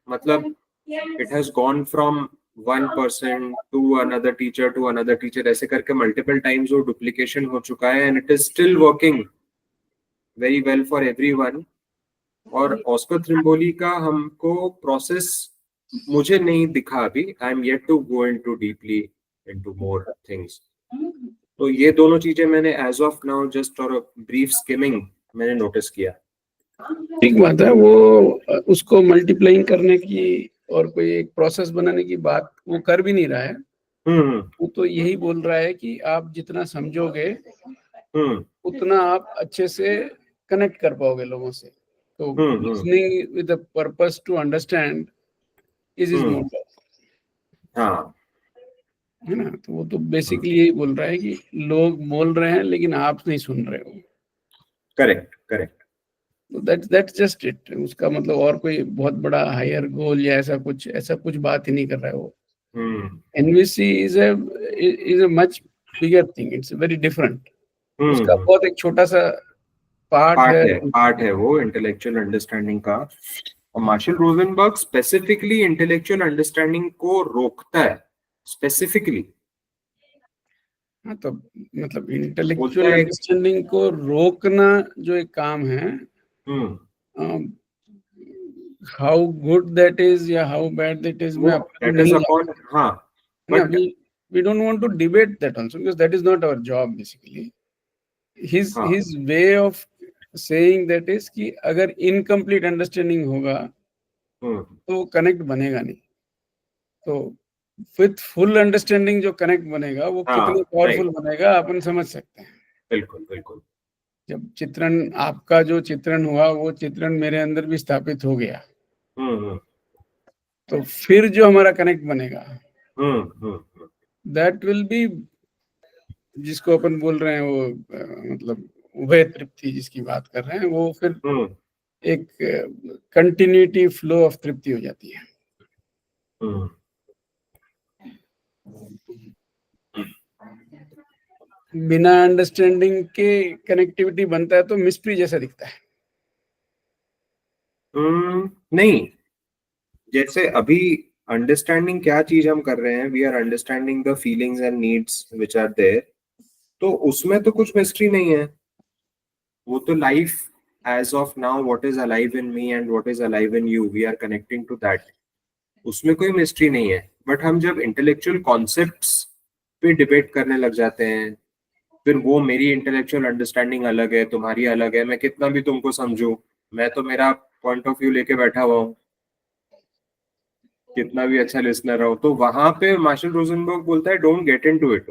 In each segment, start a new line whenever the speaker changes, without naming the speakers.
मतलब it has gone from one person to another teacher ऐसे करके multiple times वो duplication हो चुका है, and it is still working very well for everyone. और ऑस्कर त्रिम्बोली का हमको प्रोसेस मुझे नहीं दिखा अभी. I am yet to go into deeply into more things. तो ये दोनों चीजें मैंने एज ऑफ नाउ जस्ट और ब्रीफ स्किमिंग मैंने नोटिस किया.
ठीक बात है. वो उसको मल्टीप्लाइंग करने की और कोई एक प्रोसेस बनाने की बात वो कर भी नहीं रहा है. वो तो यही बोल रहा है कि आप जितना समझोगे उतना आप अच्छे से कनेक्ट कर पाओगे लोगों से. तो listening with the purpose to understand is motive.
हाँ,
है ना. तो वो तो बेसिकली यही बोल रहा है कि लोग बोल रहे हैं लेकिन आप नहीं सुन रहे हो.
Correct correct.
तो दैट्स जस्ट इट. उसका मतलब और कोई बहुत बड़ा हायर गोल या ऐसा कुछ बात ही नहीं कर रहा है वो. NVC is a much bigger thing. It's very different. उसका बहुत एक छोटा सा पार्ट
है वो इंटेलेक्चुअल अंडरस्टैंडिंग का. और Marshall Rosenberg specifically intellectual understanding को रोकता है स्पेसिफिकली.
हाँ, तो मतलब इंटेलेक्चुअल अंडरस्टैंडिंग को रोकना जो एक काम है, हाउ गुड दैट इज या हाउ बैड दैट इज, मैं we don't want to debate that also, because that is not our job basically. His way of saying that is कि अगर इनकम्प्लीट अंडरस्टैंडिंग होगा तो कनेक्ट बनेगा नहीं. तो with full understanding जो कनेक्ट बनेगा वो कितना पावरफुल बनेगा अपन समझ सकते हैं.
बिल्कुल बिल्कुल.
जब चित्रण, आपका जो चित्रण हुआ वो चित्रण मेरे अंदर भी स्थापित हो गया, तो फिर जो हमारा कनेक्ट बनेगा दैट विल बी, जिसको अपन बोल रहे हैं वो मतलब उभय तृप्ति जिसकी बात कर रहे हैं, वो फिर एक कंटिन्यूटी फ्लो ऑफ तृप्ति हो जाती है. बिना अंडरस्टैंडिंग के कनेक्टिविटी बनता है तो मिस्ट्री जैसा दिखता है.
नहीं, जैसे अभी अंडरस्टैंडिंग क्या चीज हम कर रहे हैं, we are understanding the feelings and needs which are there, तो उसमें तो कुछ मिस्ट्री नहीं है. वो तो life as of now, what is alive in me and what is alive in you, we are connecting to that. उसमें कोई मिस्ट्री नहीं है. बट हम जब इंटेलेक्चुअल कॉन्सेप्ट्स पे डिबेट करने लग जाते हैं, फिर वो मेरी इंटेलेक्चुअल अंडरस्टैंडिंग अलग है, तुम्हारी अलग है, मैं कितना भी तुमको समझूं, मैं तो मेरा पॉइंट ऑफ व्यू लेके बैठा हुआ हूँ, कितना भी अच्छा लिसनर हो. तो वहां पे मार्शल रोजनबर्ग बोलता है डोंट गेट इनटू इट.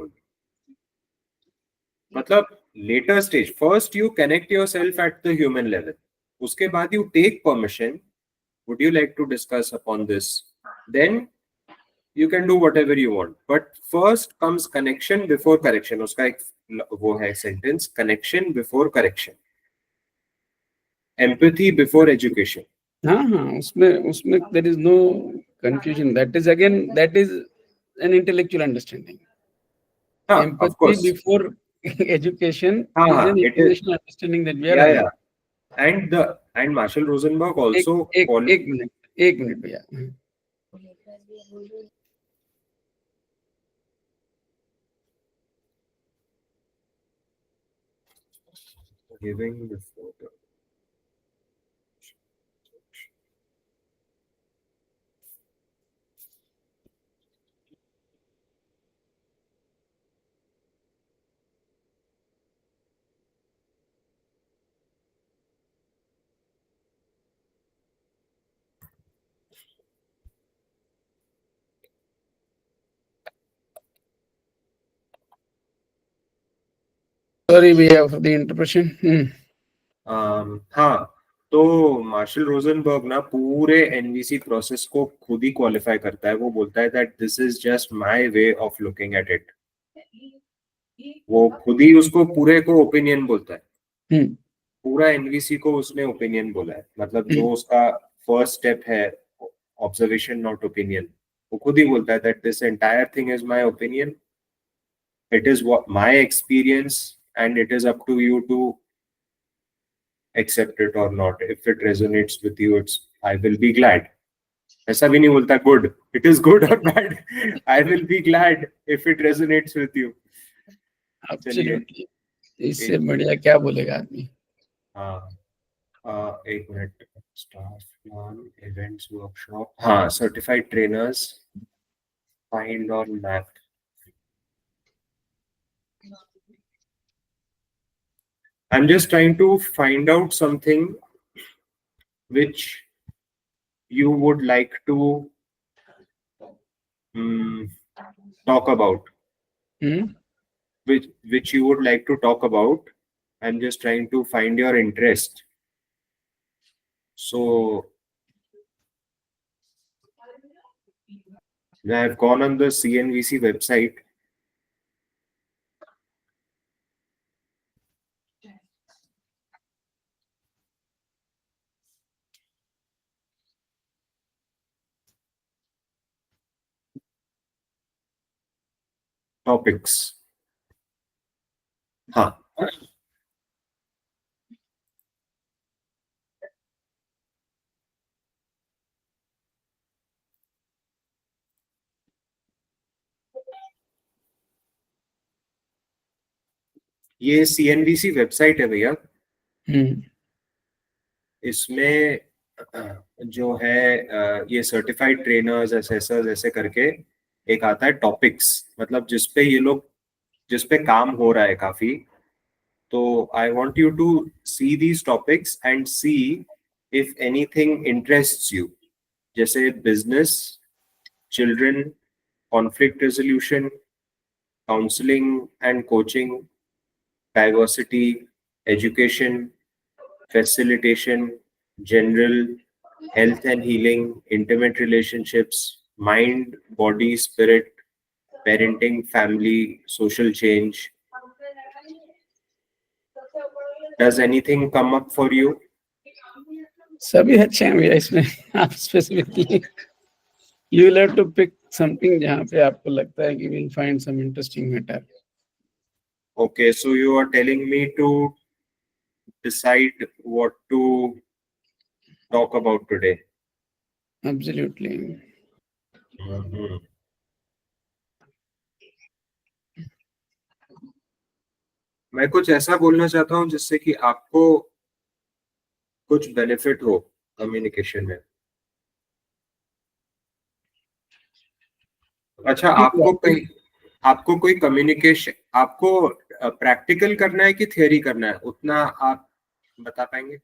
मतलब later stage, first you connect yourself at the human level, उसके बाद you take permission, would you like to discuss upon this, then you can do whatever you want, but first comes connection before correction. उसका एक वो है sentence, connection before correction, empathy before education.
हाँ, उसमें there is no confusion. That is again, that is an intellectual understanding. Empathy
of course.
before education is an intellectual understanding that we are having.
And Marshall Rosenberg also.
एक minute भैया.
Giving the photo.
Sorry भैया for the interruption.
हाँ, तो martial Rosenberg ना पूरे NVC process को खुद ही qualify करता है. वो बोलता है that this is just my way of looking at it. वो खुद ही उसको पूरे को ओपिनियन बोलता है. पूरा एनवीसी को उसने ओपिनियन बोला है. मतलब जो उसका फर्स्ट स्टेप है, ऑब्जर्वेशन नॉट ओपिनियन, वो खुद ही बोलता है that this entire thing is my opinion, it is my experience and it is up to you to accept it or not. If it resonates with you, I will be glad. ऐसा भी नहीं बोलता good, it is good और bad, I will be glad if it resonates with you. चलिए,
इससे बढ़िया क्या बोलेगा आदमी।
हाँ, एक minute, staff plan, events, workshop, हाँ, certified trainers, find on map. I'm just trying to find out something which you would like to talk about. Which you would like to talk about. I'm just trying to find your interest. So I've gone on the CNVC website. Topics. हाँ, ये CNVC website है भैया। इसमें जो है ये certified trainers, assessors ऐसे करके एक आता है टॉपिक्स, मतलब जिस पे काम हो रहा है काफी। तो I want you to see these topics and see if anything interests you, जैसे business, children, conflict resolution, counselling and coaching, diversity, education, facilitation, general, health and healing, intimate relationships, mind, body, spirit, parenting, family, social change. Does anything come up for you?
सभी अच्छे हैं भैया इसमें। आप specifically you will have to pick something जहाँ पे आपको लगता है कि we'll find some interesting matter.
Okay, so you are telling me to decide what to talk about today.
Absolutely.
मैं कुछ ऐसा बोलना चाहता हूँ जिससे कि आपको कुछ बेनिफिट हो कम्युनिकेशन में। अच्छा, आपको कोई कम्युनिकेशन, आपको प्रैक्टिकल करना है कि थियरी करना है, उतना आप बता पाएंगे?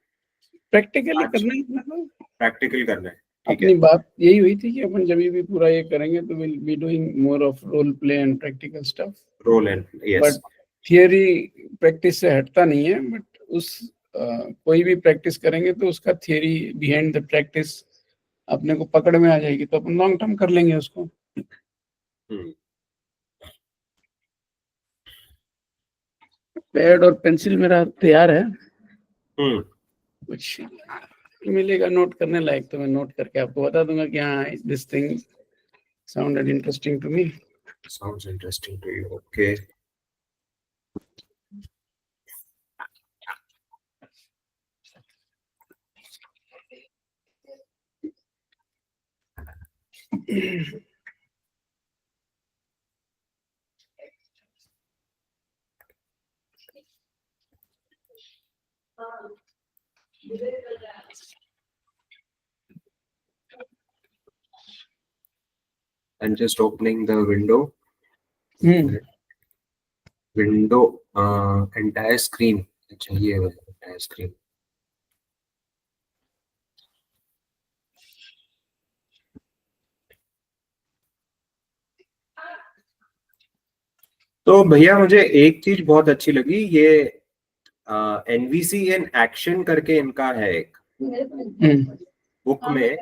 प्रैक्टिकली करना है,
प्रैक्टिकल करना है।
अपनी बात यही हुई थी कि अपन जब भी पूरा ये करेंगे तो will be doing more of role play and practical stuff.
Role and yes,
but theory practice से हटता नहीं है, बट उस कोई भी प्रैक्टिस करेंगे तो उसका थियरी बिहाइंड द प्रैक्टिस अपने को पकड़ में आ जाएगी, तो अपन लॉन्ग टर्म कर लेंगे उसको। पैड और पेंसिल मेरा तैयार है। कुछ मिलेगा नोट करने लायक तो मैं नोट करके आपको बता दूंगा कि हाँ, this thing sounded interesting to me.
Sounds interesting to you, okay. I'm just opening the window. Window, entire screen. अच्छा, ये है entire screen. तो भैया मुझे एक चीज बहुत अच्छी लगी, ये NVC in एक्शन करके इनका है एक बुक में,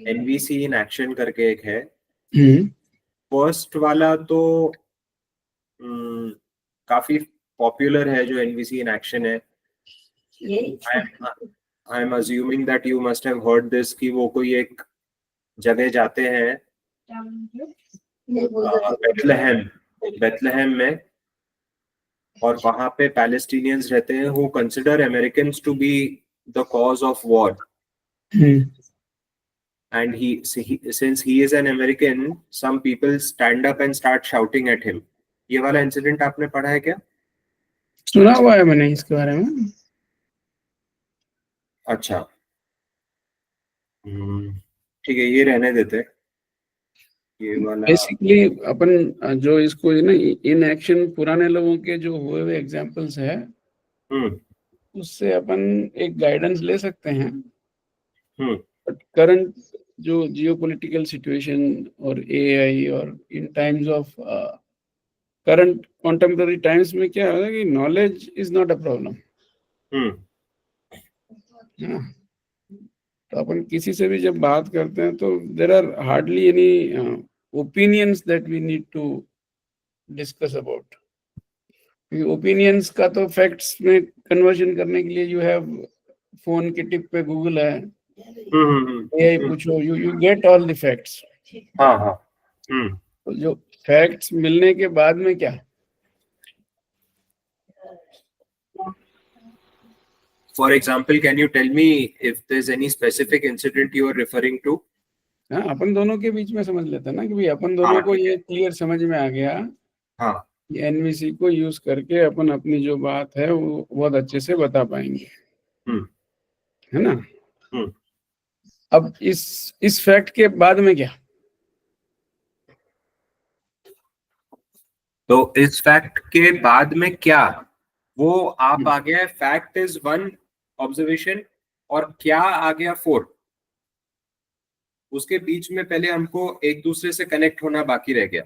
NVC in एक्शन करके एक है। फर्स्ट वाला तो काफी पॉपुलर है, जो NVC in एक्शन है। I am assuming that you must have heard this, कि वो कोई एक जगह जाते हैं बेथलेहम में, और वहां पे पैलेस्टीनियंस रहते हैं who consider Americans to be the cause of war. and since he is an American, some people stand up and start shouting at him. ये वाला इंसिडेंट आपने पढ़ा है क्या?
सुना हुआ है मैंने इसके बारे में.
अच्छा, ठीक है, ये रहने देते. ये वाला
बेसिकली अपन जो इसको ना इन एक्शन पुराने लोगों के जो हुए हुए एग्जांपल्स है, उससे अपन एक गाइडेंस ले सकते हैं. बट करंट जो जियोपॉलिटिकल सिचुएशन और एआई और in times of current contemporary times में क्या है कि knowledge is not a problem. तो अपन किसी से भी जब बात करते हैं तो there are hardly any opinions that we need to discuss about. Opinions का तो फैक्ट्स में कन्वर्जन करने के लिए यू हैव फोन के टिप पे गूगल है, एआई पूछो, you get all the facts.
हाँ.
तो जो फैक्ट्स मिलने के बाद में क्या,
For example, can you tell me if there's any specific incident you are referring to?
हाँ, अपन दोनों के बीच में समझ लेते हैं ना कि भाई अपन दोनों को ये क्लियर समझ में आ गया. हाँ, एनवीसी को यूज करके अपन अपनी जो बात है वो बहुत अच्छे से बता पाएंगे, है ना. अब इस फैक्ट के बाद में क्या,
तो इस फैक्ट के बाद में क्या, वो आप आ गया फैक्ट इज 1 ऑब्जर्वेशन और क्या आ गया 4. उसके बीच में पहले हमको एक दूसरे से कनेक्ट होना बाकी रह गया.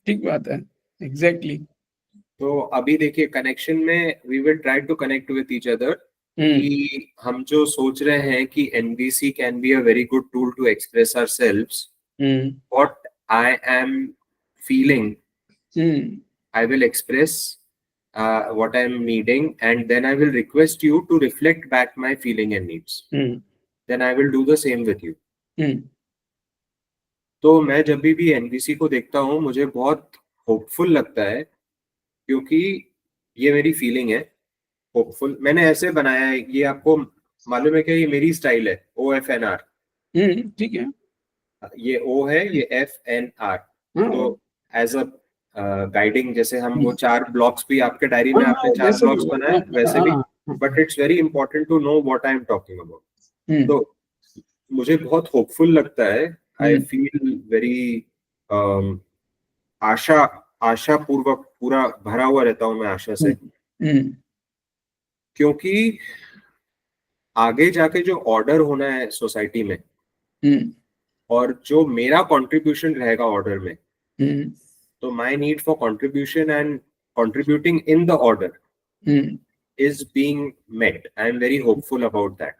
ठीक बात है, एग्जैक्टली.
तो अभी देखिए कनेक्शन में we will try to connect with each other कि हम जो सोच रहे हैं कि NVC can be a very good tool to express ourselves, what I am feeling, I will express what I am needing, and then I will request you to reflect back my feeling and needs. Then I will do the same with you. तो मैं जब भी NVC को देखता हूँ मुझे बहुत hopeful लगता है, क्योंकि ये मेरी फीलिंग है होपफुल. मैंने ऐसे बनाया है, ये आपको मालूम है क्या, ये मेरी स्टाइल है OFNR.
ठीक है,
ये O है, ये FNR. तो एज अ गाइडिंग, जैसे हम वो 4 ब्लॉक्स भी आपके डायरी में आपने 4 ब्लॉक्स बनाए वैसे भी, but it's very important to know what I am talking about. तो मुझे बहुत होपफुल लगता है. आई फील वेरी आशा पूर्वक पूरा भरा हुआ रहता हूं मैं आशा से, क्योंकि आगे जाके जो ऑर्डर होना है सोसाइटी में और जो मेरा कंट्रीब्यूशन रहेगा ऑर्डर में, so my need for contribution and contributing in the order is being met. I am very hopeful about that.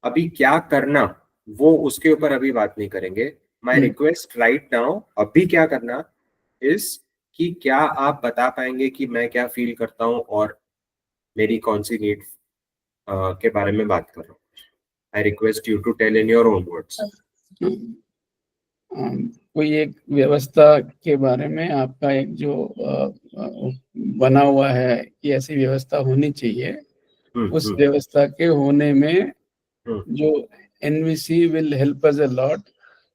अभी क्या करना वो उसके ऊपर अभी बात नहीं करेंगे. My request right now अभी क्या करना is कि क्या आप बता पाएंगे कि मैं क्या फील करता हूँ और मेरी कौन सी नीड के बारे में बात कर रहा हूँ. I request you to tell in your own words.
कोई एक व्यवस्था के बारे में आपका एक जो बना हुआ है कि ऐसी व्यवस्था होनी चाहिए, उस व्यवस्था के होने में जो NVC will help us a lot,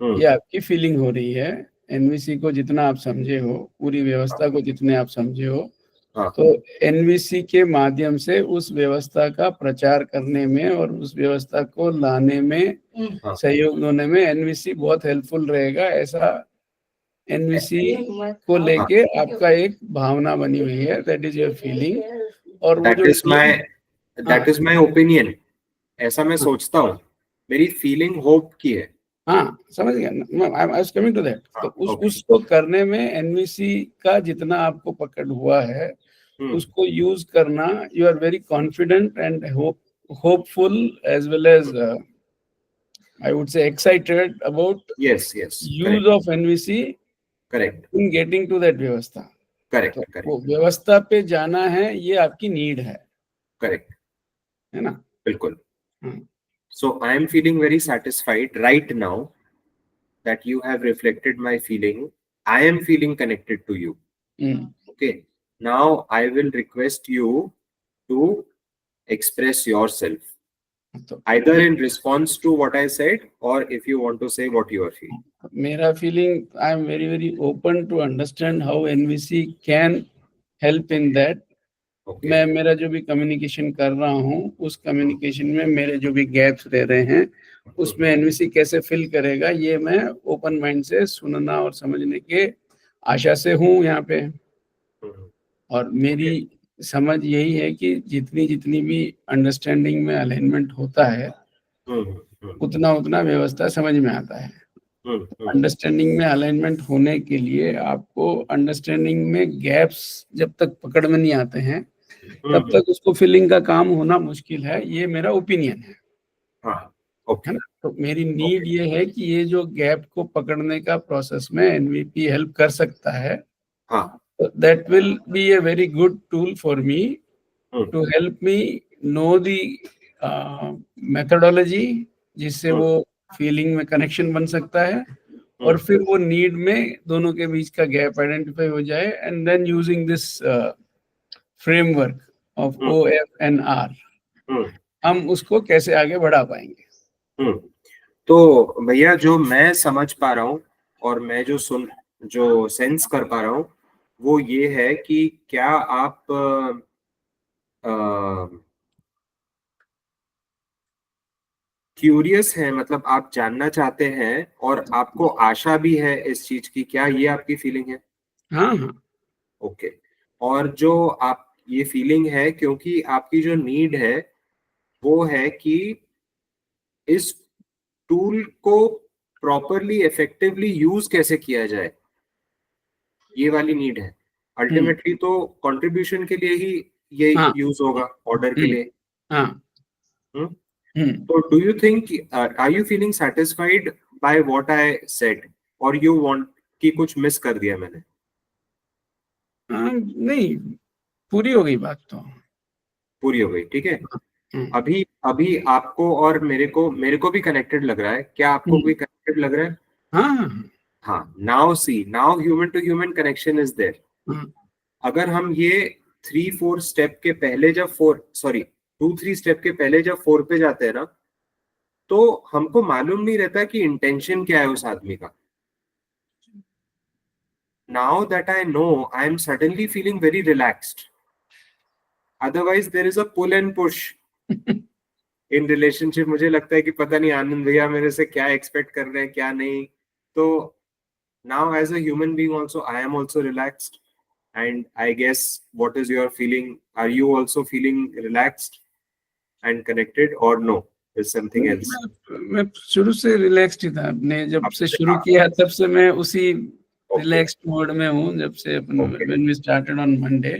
ये आपकी फीलिंग हो रही है. एनवीसी को जितना आप समझे हो, पूरी व्यवस्था को जितने आप समझे हो, तो एनवीसी के माध्यम से उस व्यवस्था का प्रचार करने में और उस व्यवस्था को लाने में सहयोग होने में एनवीसी बहुत हेल्पफुल रहेगा. ऐसा एनवीसी को लेके आपका एक भावना बनी हुई है, दैट इज योर फीलिंग. और वो
दैट इज माय ओपिनियन. ऐसा मैं सोचता हूँ, मेरी फीलिंग होप की है.
हाँ, समझ गया ना, I was coming to that. तो उसको करने में एनवीसी का जितना आपको पकड़ हुआ है उसको यूज करना, you are very confident and hopeful as well as I would say excited about
yes
use
correct.
of NVC
correct
in getting to that व्यवस्था.
correct
वो व्यवस्था पे जाना है, ये आपकी नीड है.
करेक्ट
है ना,
बिल्कुल. So I am feeling very satisfied right now that you have reflected my feeling. I am feeling connected to you. Okay, now I will request you to express yourself.
तो
either in response to what I said or if you want to say what you are feeling.
मेरा feeling, I am very very open to understand how NVC can help in that.
Okay.
मैं मेरा जो भी communication कर रहा हूँ उस communication में मेरे जो भी गैप्स रह रहे हैं उसमें एनवीसी कैसे फिल करेगा, ये मैं ओपन माइंड से सुनना और समझने के आशा से हूँ यहाँ पे। और मेरी समझ यही है कि जितनी जितनी भी अंडरस्टैंडिंग में अलाइनमेंट होता है उतना उतना व्यवस्था समझ में आता है। अंडरस्टैंडिंग में अलाइनमेंट होने के लिए आपको अंडरस्टैंडिंग में गैप्स जब तक पकड़ में नहीं आते हैं तब तक उसको फिलिंग का काम होना मुश्किल है, ये मेरा ओपिनियन है।
हाँ, okay.
है ना? तो मेरी नीड ये है कि ये जो गैप को पकड़ने का प्रोसेस में एनवीपी हेल्प कर सकता है।
हाँ.
That will be a very good tool for me to help me know the methodology, जिससे वो फीलिंग में कनेक्शन बन सकता है और फिर वो नीड में दोनों के बीच का गैप आइडेंटिफाई हो जाए and then using this framework of OFNR हम उसको कैसे आगे बढ़ा पाएंगे।
तो भैया जो मैं समझ पा रहा हूँ और मैं जो सेंस कर पा रहा हूँ वो ये है कि क्या आप क्यूरियस हैं, मतलब आप जानना चाहते हैं और आपको आशा भी है इस चीज की, क्या ये आपकी फीलिंग है?
हाँ हाँ।
ओके। और जो आप ये फीलिंग है क्योंकि आपकी जो नीड है वो है कि इस टूल को प्रॉपरली इफेक्टिवली यूज कैसे किया जाए, ये वाली नीड है। अल्टीमेटली तो कंट्रीब्यूशन के लिए ही ये यूज होगा, ऑर्डर के लिए। तो do you think, are you feeling satisfied by what I said और यू वांट कि कुछ मिस कर दिया मैंने?
नहीं, पूरी हो गई बात तो।
पूरी हो गई, ठीक है। अभी अभी आपको और मेरे को भी कनेक्टेड लग रहा है, क्या आपको भी कनेक्टेड लग रहा है?
हाँ
हाँ। Now see, now human to human connection is there. अगर हम ये 3-4 स्टेप के पहले जब 2-3 स्टेप के पहले जब 4 पे जाते हैं ना, तो हमको मालूम नहीं रहता कि इंटेंशन क्या है उस आदमी का। Now that I know, I am suddenly feeling very relaxed. Otherwise, there is a pull and push in relationship. मुझे लगता है कि पता नहीं आनंद भैया मेरे से क्या एक्सपेक्ट कर रहे हैं, क्या नहीं। तो now as a human being also, I am also relaxed. And I guess what is your feeling? Are you also feeling relaxed and connected or no? Is something else?
मैं शुरू से रिलैक्स्ड ही था। आपने जब से शुरू किया तब से मैं उसी रिलैक्स्ड मोड में हूँ। जब से अपन when we started on Monday,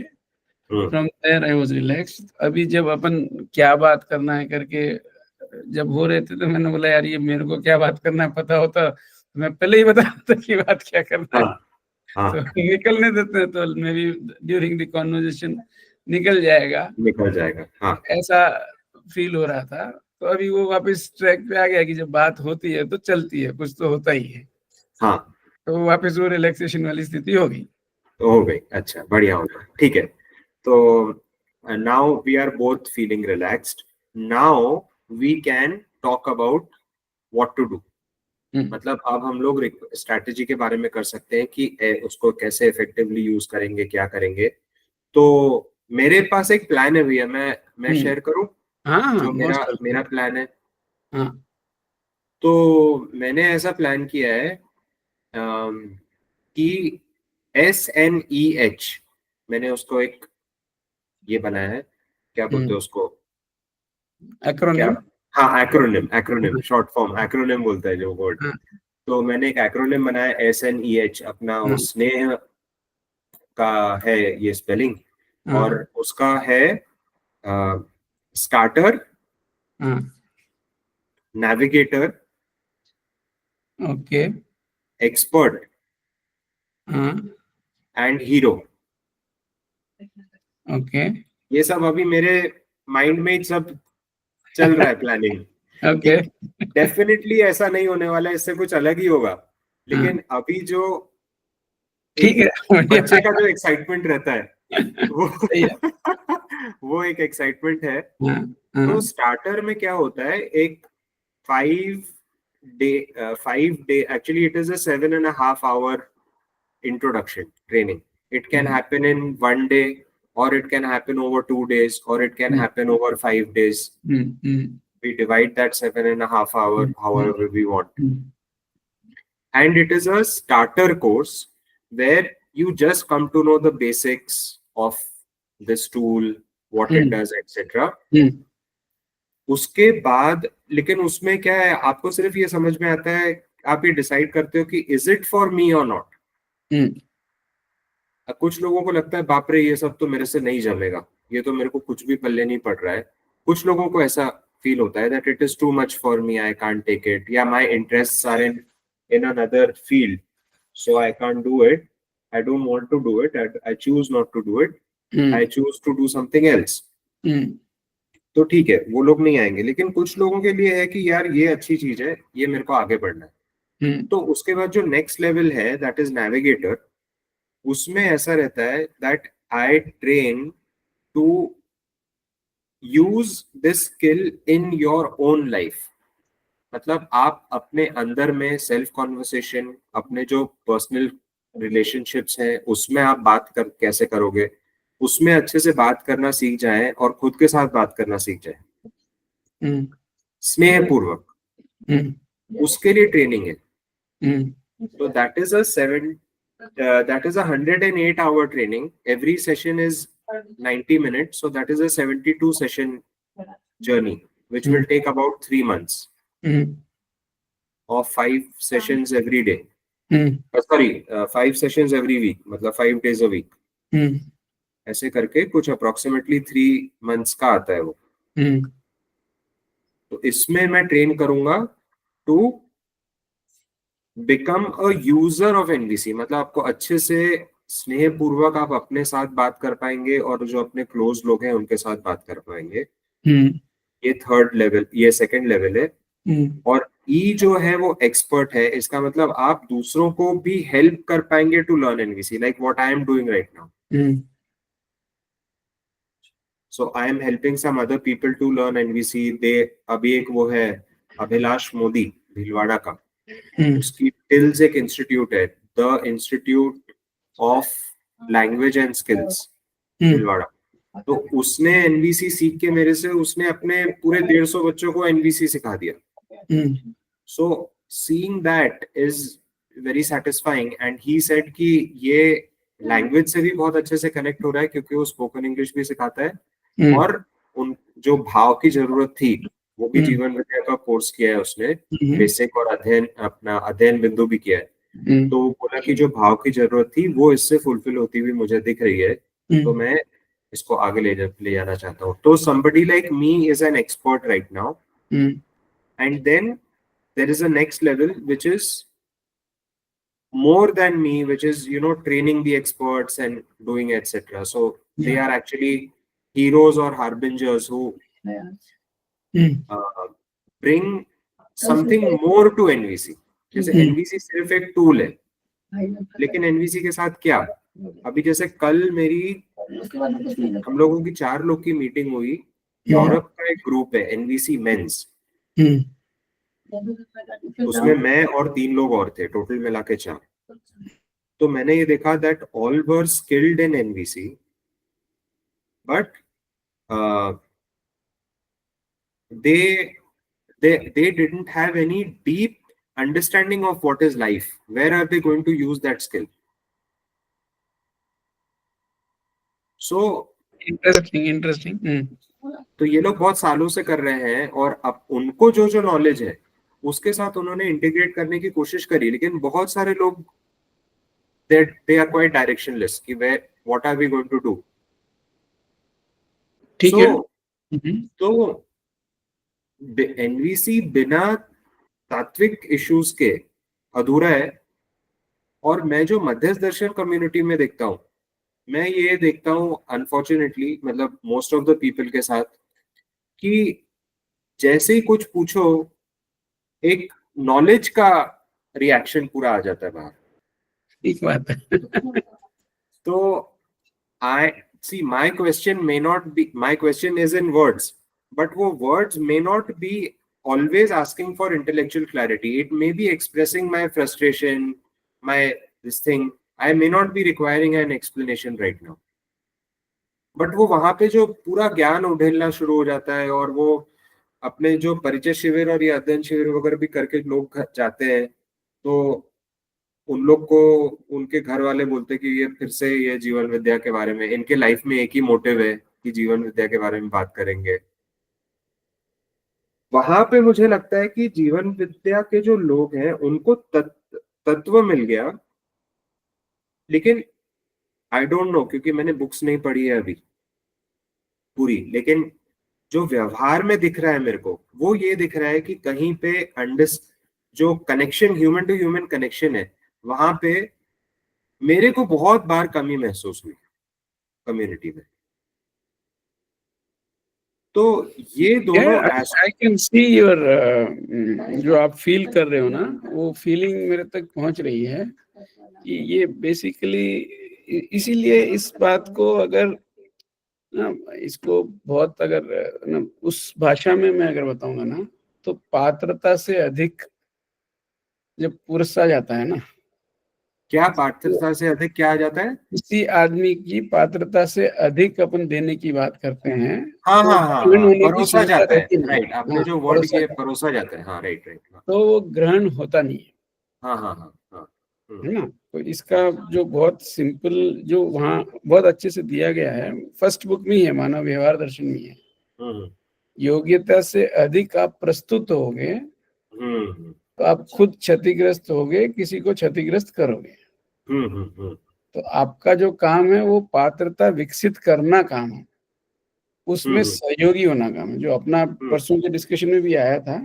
from there I was relaxed. अभी जब अपन क्या बात करना है करके जब हो रहे थे तो मैंने बोला यार ये मेरे को क्या बात करना है पता होता तो मैं पहले ही बता देता कि बात क्या करना है। तो निकलने देते हैं तो may be during the conversation निकल जाएगा। हाँ। ऐसा फील हो रहा था। तो अभी वो वापस ट्रैक पे आ गया कि जब बात होती है तो चलती है, कुछ तो होता ही है।
हाँ।
तो वापस वो रिलैक्सेशन वाली स्थिति हो गई।
अच्छा, बढ़िया होगा, ठीक है। तो now we are both feeling relaxed. Now we can talk about what to do. मतलब अब हम लोग स्ट्रैटेजी के बारे में कर सकते हैं कि उसको कैसे इफेक्टिवली यूज करेंगे, क्या करेंगे। तो मेरे पास एक प्लान है भैया, मैं शेयर करूं?
हाँ,
जो मेरा प्लान है।
हाँ।
तो मैंने ऐसा प्लान किया है कि SNEH, मैंने उसको एक ये बनाया है, क्या बोलते हैं उसको?
एक्रोनिम।
हाँ, एक्रोनिम शॉर्ट फॉर्म एक्रोनिम बोलता है जो वर्ड। तो मैंने एक एक्रोनिम बनाया SNEH, अपना स्नेह का है ये स्पेलिंग, और उसका है starter, navigator,
okay,
expert and hero.
Okay.
ये सब अभी मेरे माइंड में ही सब चल रहा है प्लानिंग।
ओके।
डेफिनेटली ऐसा नहीं होने वाला, इससे कुछ अलग ही होगा। लेकिन अभी जो
ठीक है,
बच्चे का जो एक्साइटमेंट रहता है वो वो एक एक्साइटमेंट है।
हाँ,
तो
हाँ,
स्टार्टर में क्या होता है, एक 5 day actually it is a 7.5 hour introduction training. It can happen in one day, or it can happen over 2 days, or it can happen over 5 days. We divide that 7.5 hour however we want. And it is a starter course where you just come to know the basics of this tool, what it does, etc. उसके बाद लेकिन उसमें क्या है, आपको सिर्फ ये समझ में आता है, आप ये डिसाइड करते हो कि इज इट फॉर मी और नॉट। कुछ लोगों को लगता है बाप रे ये सब तो मेरे से नहीं जमेगा, ये तो मेरे को कुछ भी पल्ले नहीं पड़ रहा है। कुछ लोगों को ऐसा फील होता है that it is too much for me, I can't take it, या my interests are in another field, so I can't do it, I don't want to do it, I choose not to do it, I choose to do something else. तो ठीक है, वो लोग नहीं आएंगे। लेकिन कुछ लोगों के लिए है कि यार ये अच्छी चीज है, ये मेरे को आगे बढ़ना है। तो उसके बाद जो नेक्स्ट लेवल है दैट इज नेविगेटर, उसमें ऐसा रहता है that I train to use this skill in your own life. मतलब आप अपने अंदर में सेल्फ कॉन्वर्सेशन, अपने जो पर्सनल रिलेशनशिप्स हैं उसमें आप बात कर कैसे करोगे, उसमें अच्छे से बात करना सीख जाएं और खुद के साथ बात करना सीख जाएं स्नेह पूर्वक, उसके लिए ट्रेनिंग है। तो that is a 108 hour training. Every session is 90 minutes, so that is a 72 session journey, which will take about 3 months of 5 sessions every day. Sorry, 5 sessions every week, मतलब 5 days a week. ऐसे करके कुछ approximately 3 months का आता है वो। तो इसमें मैं ट्रेन करूंगा to become a user of NVC. मतलब आपको अच्छे से स्नेह पूर्वक आप अपने साथ बात कर पाएंगे और जो अपने क्लोज लोग हैं उनके साथ बात कर पाएंगे। ये थर्ड लेवल, ये सेकंड लेवल है। और ई जो है वो एक्सपर्ट है। इसका मतलब आप दूसरों को भी हेल्प कर पाएंगे to learn NVC, like what I am doing right now. So I am helping some other people to learn NVC. They अभी एक वो है अभिलाष मोदी भीलवाड़ा का, उसकी टिल्स एक इंस्टीट्यूट है, the institute of language and skills Bhilwara. तो उसने एनवीसी सीख के मेरे से उसने अपने पूरे 150 बच्चों को एनवीसी सिखा दिया। सो seeing that is very satisfying. And he said कि ये लैंग्वेज से भी बहुत अच्छे से कनेक्ट हो रहा है क्योंकि वो स्पोकन इंग्लिश भी सिखाता है, और उन जो भाव की जरूरत थी वो भी जीवन विद्या का कोर्स किया है उसने, बेसिक और अध्ययन, अपना अध्ययन बिंदु भी किया है। तो बोला कि जो भाव की जरूरत थी वो इससे फुलफिल होती हुई मुझे दिख रही है, तो मैं इसको आगे ले जाना चाहता हूँ। तो somebody like me is an expert right now, and then there is a next level which is more than me, which is training the experts and doing etc. So they are actually heroes or harbingers who bring something more to NVC. जैसे NVC सिर्फ एक tool है, लेकिन NVC के साथ क्या, अभी जैसे कल मेरी हम लोगों की 4 लोग की मीटिंग हुई। यूरोप का एक ग्रुप है एनवीसी मेंस, उसमें मैं और 3 लोग और थे, टोटल मिला के 4। तो मैंने ये देखा that all were skilled in NVC, but they didn't have any deep understanding of what is life. Where are they going to use that skill? So
interesting.
तो ये लोग बहुत सालों से कर रहे हैं, और अब उनको जो जो नॉलेज है उसके साथ उन्होंने इंटीग्रेट करने की कोशिश करी, लेकिन बहुत सारे लोग they are quite directionless कि what are we going to do?
ठीक है।
तो एनवीसी बिना तात्विक इश्यूज के अधूरा है। और मैं जो मध्यस्थ दर्शन कम्युनिटी में देखता हूँ, मैं ये देखता हूँ अनफॉर्चुनेटली, मतलब मोस्ट ऑफ द पीपल के साथ, कि जैसे ही कुछ पूछो एक नॉलेज का रिएक्शन पूरा आ जाता है बाहर।
ठीक बात है।
तो see, my question is in words, but वो words may not be always asking for intellectual clarity. It may be expressing my frustration, my this thing. I may not be requiring an explanation right now. But वो वहां पे जो पूरा ज्ञान उधेलना शुरू हो जाता है, और वो अपने जो परिचय शिविर और ये अध्ययन शिविर वगैरह भी करके लोग जाते हैं, तो उन लोग को उनके घर वाले बोलते कि ये फिर से ये जीवन विद्या के बारे में, इनके लाइफ में एक ही मोटिव है कि जीवन विद्या के बारे में बात करेंगे। वहां पे मुझे लगता है कि जीवन विद्या के जो लोग हैं उनको तत्व मिल गया, लेकिन आई डोंट नो, क्योंकि मैंने बुक्स नहीं पढ़ी है अभी पूरी, लेकिन जो व्यवहार में दिख रहा है मेरे को, वो ये दिख रहा है कि कहीं पे जो connection, human to human connection है, वहां पे मेरे को बहुत बार कमी महसूस हुई कम्युनिटी में। तो ये दोनों
आई कैन सी योर जो आप फील कर रहे हो ना, वो फीलिंग मेरे तक पहुंच रही है कि ये बेसिकली, इसीलिए इस बात को अगर ना, इसको बहुत अगर ना उस भाषा में मैं अगर बताऊंगा ना, तो पात्रता से अधिक जब पुरुष आ जाता है ना,
क्या पात्रता से अधिक क्या आ जाता है?
किसी आदमी की पात्रता से अधिक अपन देने की बात करते हैं,
हाँ
तो
हाँ हाँ
ग्रहण
हाँ,
होने की
परोसा
क्षमता
जाता है,
रहती नहीं।
राइट, आपने
हाँ,
जो वर्ड किया परोसा जाता है, हाँ राइट राइट,
तो वो ग्रहण होता नहीं है,
हाँ हाँ हाँ हाँ,
है ना। तो इसका जो बहुत सिंपल, जो वहाँ बहुत अच्छे से दिया गया है, फर्स्ट बुक में ही है, मानव व्यवहार दर्शन में है, योग्यता से अधिक आप प्रस्तुत होगे तो आप खुद क्षतिग्रस्त होगे, किसी को क्षतिग्रस्त करोगे। तो आपका जो काम है वो पात्रता विकसित करना काम है, उसमें सहयोगी होना काम है, जो अपना परसों के डिस्कशन में भी आया था।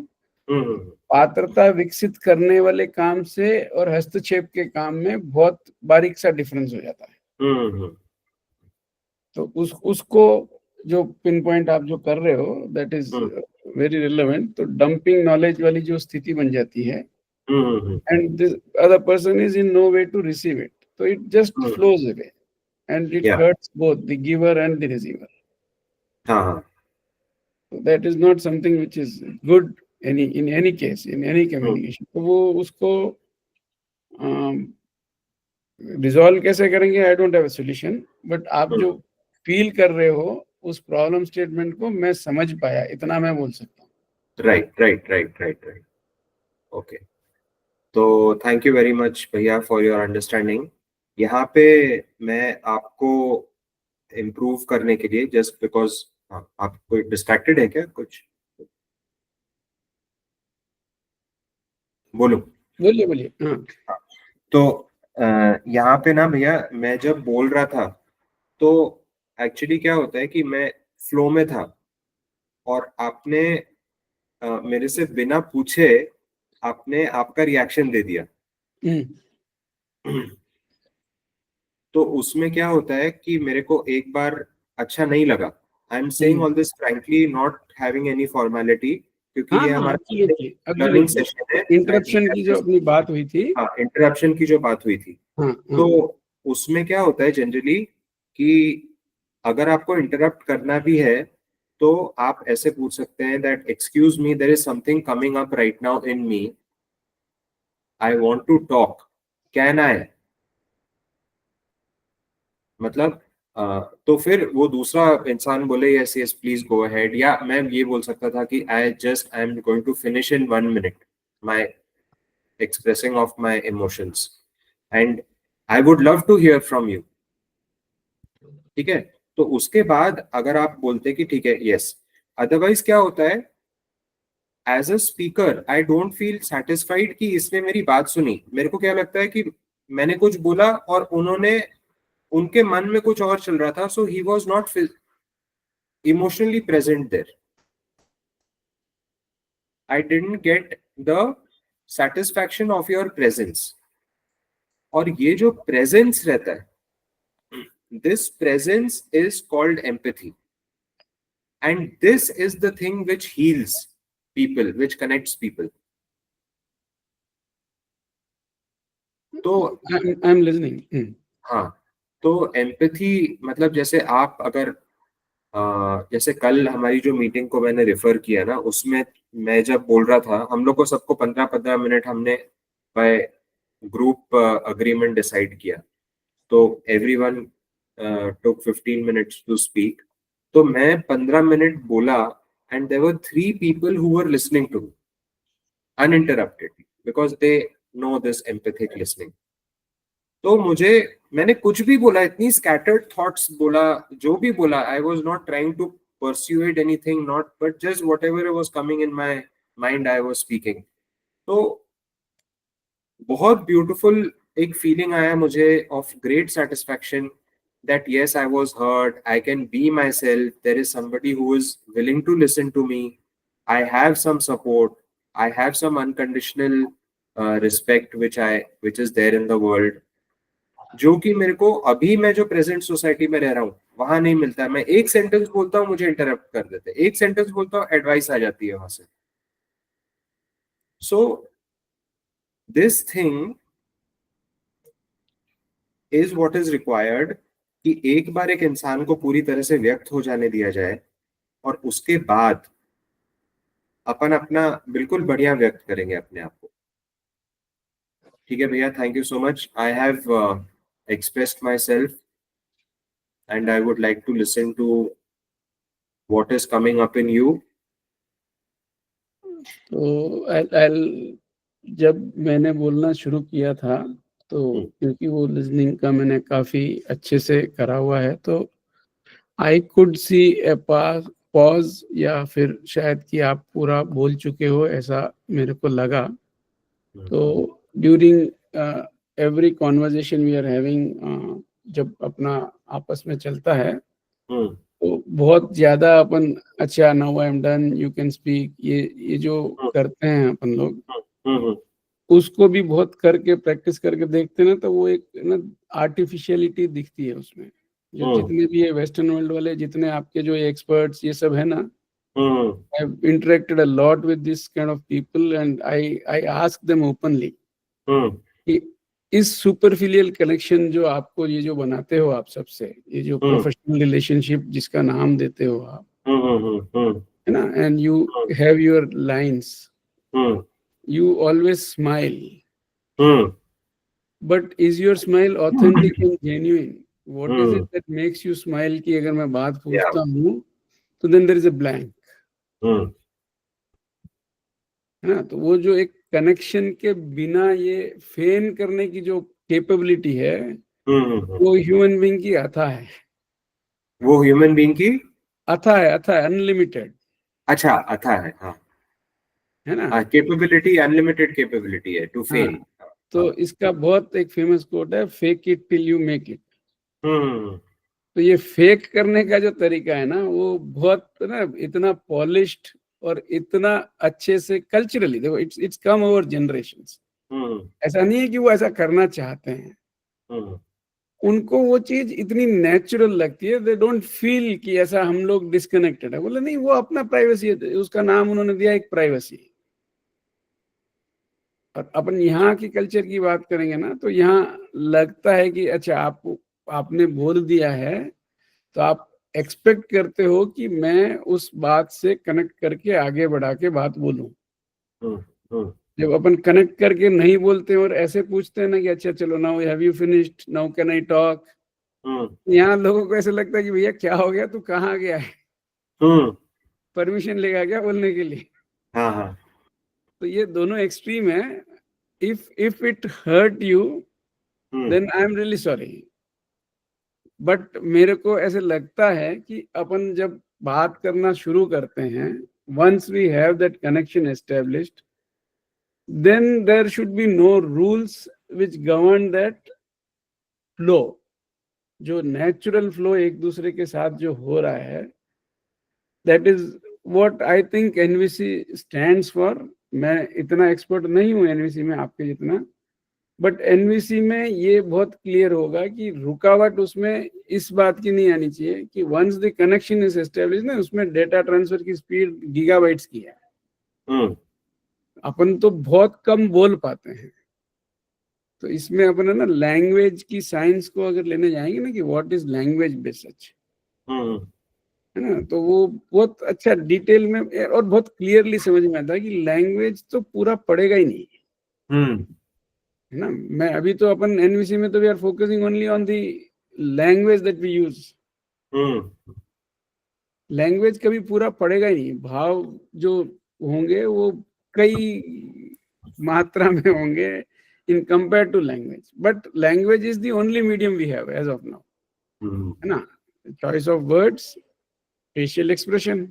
पात्रता विकसित करने वाले काम से और हस्तक्षेप के काम में बहुत बारीक सा डिफरेंस हो जाता है। तो उसको जो पिन पॉइंट आप जो कर रहे हो, दैट इज वेरी रिलेवेंट। तो डंपिंग नॉलेज वाली जो स्थिति बन जाती है, and this other person is in no way to receive it, तो it just flows away and it hurts both the giver and the receiver. That is not something which is good in any case, in any communication। तो वो उसको resolve कैसे करेंगे, I don't have a solution, but आप जो feel कर रहे हो उस प्रॉब्लम स्टेटमेंट को मैं समझ पाया, इतना मैं बोल सकता हूँ।
Right right right right right, okay. तो थैंक यू वेरी मच भैया फॉर योर अंडरस्टैंडिंग। यहाँ पे मैं आपको इम्प्रूव करने के लिए, जस्ट बिकॉज, आप कोई डिस्ट्रैक्टेड है क्या कुछ? बोलिए
बोलिए।
हाँ, तो यहाँ पे ना भैया, मैं जब बोल रहा था तो एक्चुअली क्या होता है कि मैं फ्लो में था, और आपने मेरे से बिना पूछे आपने आपका रिएक्शन दे दिया। तो उसमें क्या होता है कि मेरे को एक बार अच्छा नहीं लगा। I am saying all this frankly, not having any formality, क्योंकि ये हमारा लर्निंग सेशन है।
इंटरप्शन की जो अपनी बात हुई थी,
हाँ, इंटरप्शन की जो बात हुई थी, तो उसमें क्या होता है जनरली कि अगर आपको इंटरप्ट करना भी है तो आप ऐसे पूछ सकते हैं that excuse me, there is something coming up right now in me, I want to talk, can I? मतलब तो फिर वो दूसरा इंसान बोले yes yes please go ahead, या मैं ये बोल सकता था कि I am going to finish in 1 minute my expressing of my emotions, and I would love to hear from you. ठीक है, तो उसके बाद अगर आप बोलते कि ठीक है यस, अदरवाइज क्या होता है, as a speaker I don't feel satisfied कि इसने मेरी बात सुनी। मेरे को क्या लगता है कि मैंने कुछ बोला और उन्होंने, उनके मन में कुछ और चल रहा था, so he was not emotionally present there, I didn't get the satisfaction of your presence. और ये जो प्रेजेंस रहता है, this presence is called empathy, and this is the thing which heals people, which connects people. तो
I am listening.
हाँ, तो empathy मतलब जैसे आप अगर जैसे कल हमारी जो मीटिंग को मैंने रेफर किया ना, उसमें मैं जब बोल रहा था, हम लोग को सबको 15-15 मिनट हमने बाय ग्रुप अग्रीमेंट डिसाइड किया, तो everyone took 15 minutes to speak. तो मैं 15 मिनट बोला and there were 3 people who were listening to me uninterrupted because they know this empathic listening. तो मुझे, मैंने कुछ भी बोला, इतनी स्कैटर्ड थॉट्स बोला, जो भी बोला, I was not trying to persuade anything, not but just whatever was coming in my mind I was speaking. तो बहुत ब्यूटीफुल एक फीलिंग आया मुझे of great satisfaction that yes, I was heard, I can be myself, there is somebody who is willing to listen to me, I have some support, I have some unconditional respect which is there in the world, जो कि मेरे को अभी मैं जो present society में रह रहा हूँ वहां नहीं मिलता है। मैं एक सेंटेंस बोलता हूँ, मुझे इंटरप्ट कर देते हैं, एक सेंटेंस बोलता हूँ, एडवाइस आ जाती है वहां से। So this thing is what is required, कि एक बार एक इंसान को पूरी तरह से व्यक्त हो जाने दिया जाए और उसके बाद अपन अपना बिल्कुल बढ़िया व्यक्त करेंगे अपने आप को। ठीक है भैया, thank you so much, I have expressed myself and I would like to listen to what is coming up in you.
तो जब मैंने बोलना शुरू किया था, तो क्योंकि वो लिसनिंग का मैंने काफी अच्छे से करा हुआ है, तो I could see a pause, या फिर शायद कि आप पूरा बोल चुके हो ऐसा मेरे को लगा। तो during every conversation we are having, जब अपना आपस में चलता है, तो बहुत ज्यादा अपन अच्छा, now I am done, you can speak, ये जो करते हैं अपन लोग, उसको भी बहुत करके प्रैक्टिस करके देखते हैं ना, तो वो एक ना आर्टिफिशियलिटी दिखती है उसमें। जो जितने भी ये वेस्टर्न वर्ल्ड वाले, जितने आपके जो एक्सपर्ट्स ये सब है ना, I have interacted a lot with this kind of people and I ask them openly कि इस सुपरफिलियल कनेक्शन जो आपको ये जो बनाते हो आप सबसे, ये जो प्रोफेशनल रिलेशनशिप जिसका नाम देते हो आप, है ना, and you have your lines, you always smile, but is your smile authentic and genuine? What is it that makes you smile कि अगर मैं बात पूछता हूँ तो then there is a blank, है ना। तो वो जो एक कनेक्शन के बिना ये फेन करने की जो कैपेबिलिटी है, वो ह्यूमन बीइंग की अथा है।
वो ह्यूमन बीइंग की
अथा है, अनलिमिटेड।
अच्छा, अथा है, हाँ,
है ना,
कैपेबिलिटी, अनलिमिटेड कैपेबिलिटी है टू फेल।
तो इसका बहुत एक फेमस कोट है, fake it till you make it. तो ये फेक करने का जो तरीका है ना, वो बहुत ना इतना पॉलिश्ड और इतना अच्छे से कल्चरली, देखो इट्स कम ओवर जनरेशंस। ऐसा नहीं है कि वो ऐसा करना चाहते हैं, उनको वो चीज इतनी नेचुरल लगती है, दे डोंट फील कि ऐसा हम लोग डिस्कनेक्टेड है। बोले नहीं, वो अपना प्राइवेसी है, उसका नाम उन्होंने दिया एक प्राइवेसी। और अपन यहाँ की कल्चर की बात करेंगे ना, तो यहाँ लगता है कि अच्छा आपने बोल दिया है तो आप एक्सपेक्ट करते हो कि मैं उस बात से कनेक्ट करके आगे बढ़ा के बात बोलूं। जब अपन कनेक्ट करके नहीं बोलते और ऐसे पूछते हैं ना कि अच्छा चलो, now have you finished, now can I talk, यहाँ लोगों को ऐसे लगता है कि भैया क्या हो गया, तू कहाँ गया है, परमिशन लेगा क्या बोलने के लिए। तो ये दोनों एक्सट्रीम है। if it hurt you then I am really sorry, but मेरे को ऐसे लगता है कि अपन जब बात करना शुरू करते हैं, once we have that connection established, then there should be no rules which govern that flow। जो नेचुरल फ्लो एक दूसरे के साथ जो हो रहा है, that is what I think NVC stands for। मैं इतना एक्सपर्ट नहीं हूँ एनवीसी में आपके जितना, बट एनवीसी में ये बहुत क्लियर होगा कि रुकावट उसमें इस बात की नहीं आनी चाहिए कि once the connection is establish ना, उसमें डेटा ट्रांसफर की स्पीड गीगाबाइट्स की है। अपन तो बहुत कम बोल पाते हैं, तो इसमें अपन है ना लैंग्वेज की साइंस को अगर लेने जाएंगे ना कि व्हाट इज लैंग्वेज बेस सच, है ना, तो वो बहुत अच्छा डिटेल में और बहुत क्लियरली समझ में आता है कि लैंग्वेज तो पूरा पड़ेगा ही नहीं, है ना। मैं अभी तो अपन एनवीसी में तो we are focusing only on the language that we use. Language कभी पूरा पड़ेगा ही नहीं, भाव जो होंगे वो कई मात्रा में होंगे in compare to language, but language is the only medium we have as of now, है ना। Choice of words, facial expression,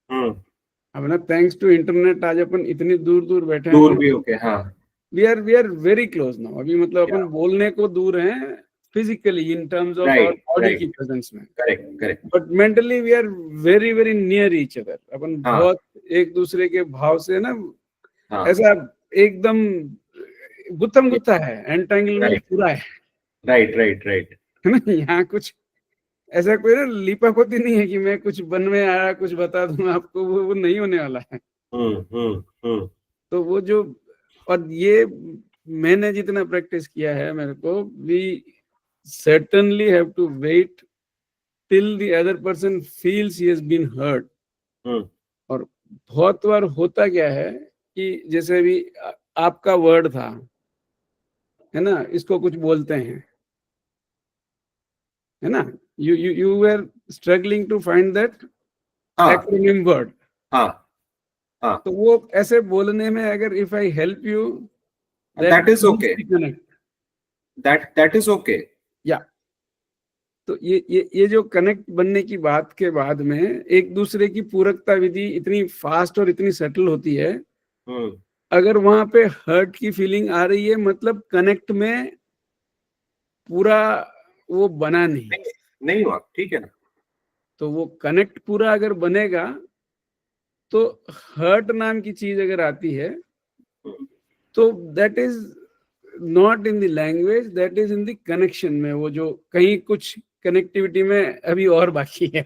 अब ना थैंक्स टू इंटरनेट आज अपन इतनी दूर दूर बैठे
दूर
हैं,
भी होके, हाँ,
we are very close now. अभी मतलब अपन बोलने को दूर हैं physically in terms of our body की प्रेजेंस में,
correct,
but mentally we are very very near each other. अपन बहुत एक दूसरे के भाव से ना ऐसा एकदम गुत्थम गुत्था है, एंटेंगलमेंट पूरा है,
राइट,
है ना। यहाँ कुछ ऐसा कोई ना लीपापोती नहीं है कि मैं कुछ बन में आया कुछ बता दूं आपको, वो नहीं होने वाला है। तो वो जो, और ये मैंने जितना प्रैक्टिस किया है मेरे को, we certainly have to wait till the other person feels he has been heard। और बहुत बार होता क्या है कि जैसे अभी आपका वर्ड था, है ना, इसको कुछ बोलते हैं, है ना, you were struggling to find that acronym word। तो वो ऐसे बोलने में अगर if I help you,
that is okay, that is okay,
या तो ये जो कनेक्ट बनने की बात के बाद में एक दूसरे की पूरकता विधि इतनी फास्ट और इतनी सेटल होती है, अगर वहां पे हर्ट की फीलिंग आ रही है मतलब कनेक्ट में पूरा वो बना नहीं
हुआ, ठीक है ना।
तो वो कनेक्ट पूरा अगर बनेगा तो हर्ट नाम की चीज अगर आती है तो that is not in the language, that is in the connection में। वो जो कहीं कुछ कनेक्टिविटी में अभी और बाकी है,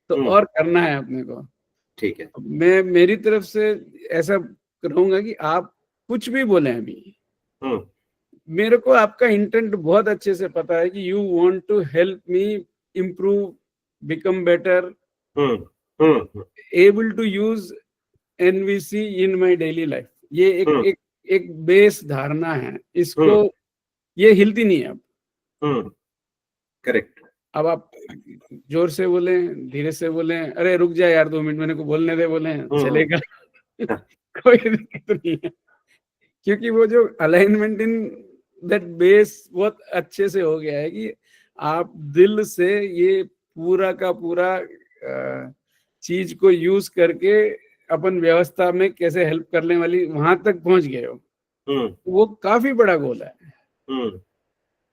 तो और करना है अपने को, ठीक है। मैं मेरी तरफ से ऐसा कहूंगा कि आप कुछ भी बोले अभी, मेरे को आपका इंटेंट बहुत अच्छे से पता है कि you want to help me improve, become better, able to use NVC in my daily life. ये एक बेस धारणा है, इसको ये हिलती नहीं है अब। करेक्ट। अब आप जोर से बोले, धीरे से बोले, अरे रुक जा यार 2 मिनट मेरे को बोलने दे, बोले चलेगा कोई दिक्कत नहीं है, क्योंकि वो जो अलाइनमेंट इन दैट बेस बहुत अच्छे से हो गया है कि आप दिल से ये पूरा का पूरा चीज को यूज करके अपन व्यवस्था में कैसे हेल्प करने वाली वहां तक पहुंच गए हो। वो काफी बड़ा गोल है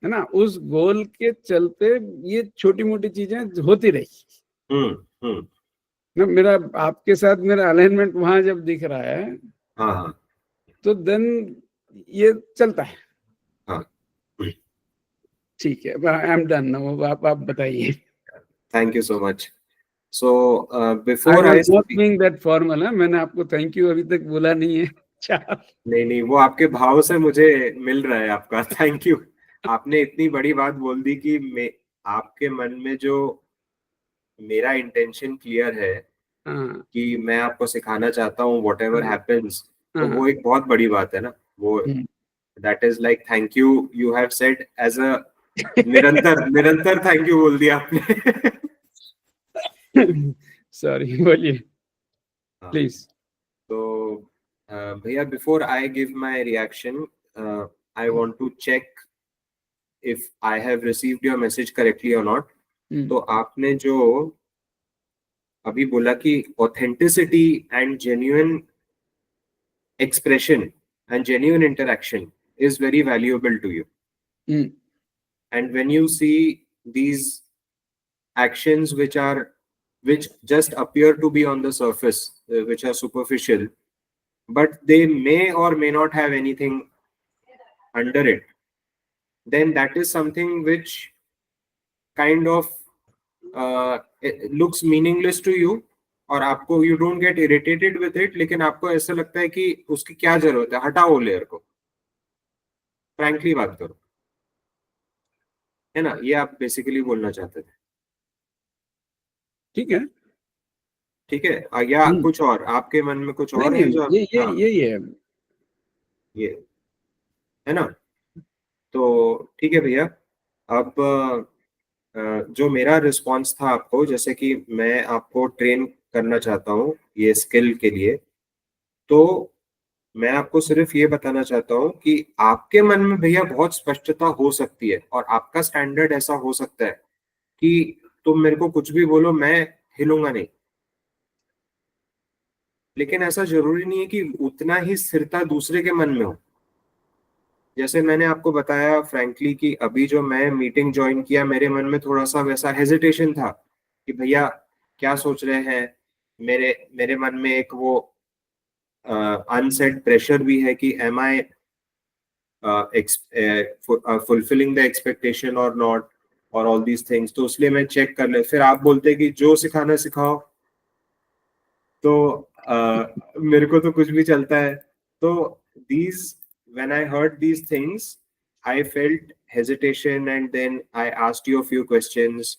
ना। उस गोल के चलते ये छोटी मोटी चीजें होती रही ना। मेरा आपके साथ मेरा अलाइनमेंट वहां जब दिख रहा है, तो देन ये चलता है। ठीक है, आई एम डन नाउ। आप बताइए।
Thank you so much. So before I
not being that formal, मैंने आपको थैंक यू अभी तक बोला नहीं है।
नहीं, वो आपके भाव से मुझे मिल रहा है आपका थैंक यू। आपने इतनी बड़ी बात बोल दी कि आपके मन में जो मेरा इंटेंशन क्लियर है कि मैं आपको सिखाना चाहता हूँ व्हाट एवर हैपेंस, तो वो एक बहुत बड़ी बात है ना। वो that is like thank you, you have said as a निरंतर थैंक यू बोल दिया आपने।
सॉरी, बोलिए प्लीज।
तो भैया, before I give my reaction, I want to check if I have received your message correctly और नॉट। तो आपने जो अभी बोला कि authenticity and genuine expression and genuine interaction is very valuable to you. And when you see these actions which just appear to be on the surface, which are superficial, but they may or may not have anything under it, then that is something which kind of it looks meaningless to you, और आपको you don't get irritated with it, लेकिन आपको ऐसा लगता है कि उसकी क्या जरूरत है, हटाओ लेयर को। फ्रैंकली बात करो, है ना? ये आप बेसिकली बोलना चाहते थे,
ठीक है।
ठीक है? या कुछ और आपके मन में कुछ
नहीं
और है
नहीं,
जो
ये
हाँ,
यही है।
ये है ना? तो ठीक है भैया। अब जो मेरा रिस्पॉन्स था आपको, जैसे कि मैं आपको ट्रेन करना चाहता हूँ ये स्किल के लिए, तो मैं आपको सिर्फ ये बताना चाहता हूँ कि आपके मन में भैया बहुत स्पष्टता हो सकती है और आपका स्टैंडर्ड ऐसा हो सकता है कि तुम मेरे को कुछ भी बोलो मैं हिलूंगा नहीं, लेकिन ऐसा जरूरी नहीं है कि उतना ही स्थिरता दूसरे के मन में हो। जैसे मैंने आपको बताया फ्रैंकली कि अभी जो मैं मीटिंग ज्वाइन किया, मेरे मन में थोड़ा सा वैसा हेजिटेशन था कि भैया क्या सोच रहे हैं, मेरे मेरे मन में एक वो अनसेट प्रेशर भी है कि am I fulfilling the expectation और नॉट, और ऑल दीज थिंग्स। तो इसलिए मैं चेक कर ले, फिर आप बोलते कि जो सिखाना सिखाओ, तो मेरे को तो कुछ भी चलता है। तो these when I heard these things, I felt hesitation and then I asked you a few questions।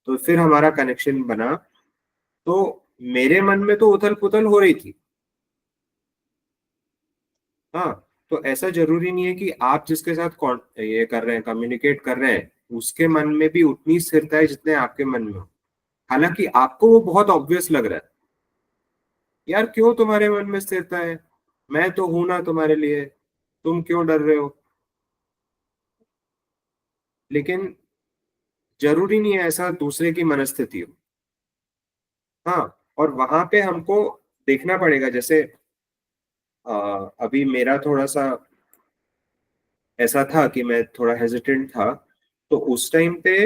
तो फिर हमारा कनेक्शन बना। तो मेरे मन में तो उथल पुथल हो रही थी, हाँ। तो ऐसा जरूरी नहीं है कि आप जिसके साथ ये कर रहे हैं, कम्युनिकेट कर रहे हैं, उसके मन में भी उतनी स्थिरता है जितने आपके मन में हो। हालांकि आपको वो बहुत ऑब्वियस लग रहा है, यार क्यों तुम्हारे मन में स्थिरता है, मैं तो हूं ना तुम्हारे लिए, तुम क्यों डर रहे हो। लेकिन जरूरी नहीं है ऐसा दूसरे की मनस्थिति हो, हाँ। और वहां पे हमको देखना पड़ेगा, जैसे अभी मेरा थोड़ा सा ऐसा था कि मैं थोड़ा हेजिटेंट था। तो उस टाइम पे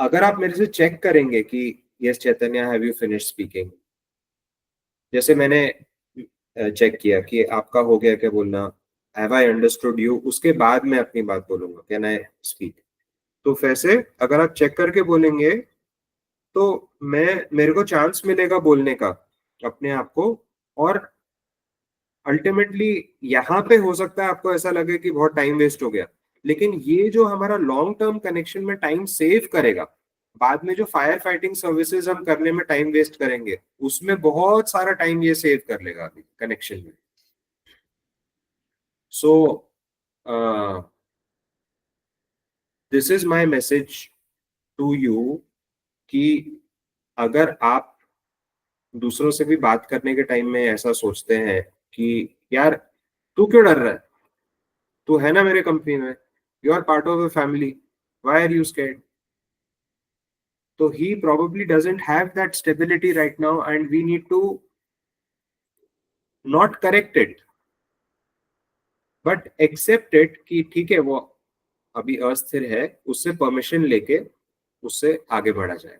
अगर आप मेरे से चेक करेंगे कि yes Chaitanya have you finish speaking, जैसे मैंने चेक किया कि आपका हो गया क्या बोलना, हैव आई अंडरस्टूड यू, उसके बाद मैं अपनी बात बोलूंगा कैन आई स्पीक। तो वैसे अगर आप चेक करके बोलेंगे तो मैं मेरे को चांस मिलेगा बोलने का अपने आप को। और अल्टीमेटली यहाँ पे हो सकता है आपको ऐसा लगे कि बहुत टाइम वेस्ट हो गया, लेकिन ये जो हमारा लॉन्ग टर्म कनेक्शन में टाइम सेव करेगा, बाद में जो फायर फाइटिंग सर्विसेज हम करने में टाइम वेस्ट करेंगे, उसमें बहुत सारा टाइम ये सेव कर लेगा अभी कनेक्शन में। So this is my message to you कि अगर आप दूसरों से भी बात करने के टाइम में ऐसा सोचते हैं कि यार तू क्यों डर रहा है, तू है ना मेरे कंपनी में, you are part of a family, why are you scared. तो ही probably doesn't have that stability right now and we need to not correct it but accept it कि ठीक है वो अभी अस्थिर है, उससे परमिशन लेके उससे आगे बढ़ा जाए।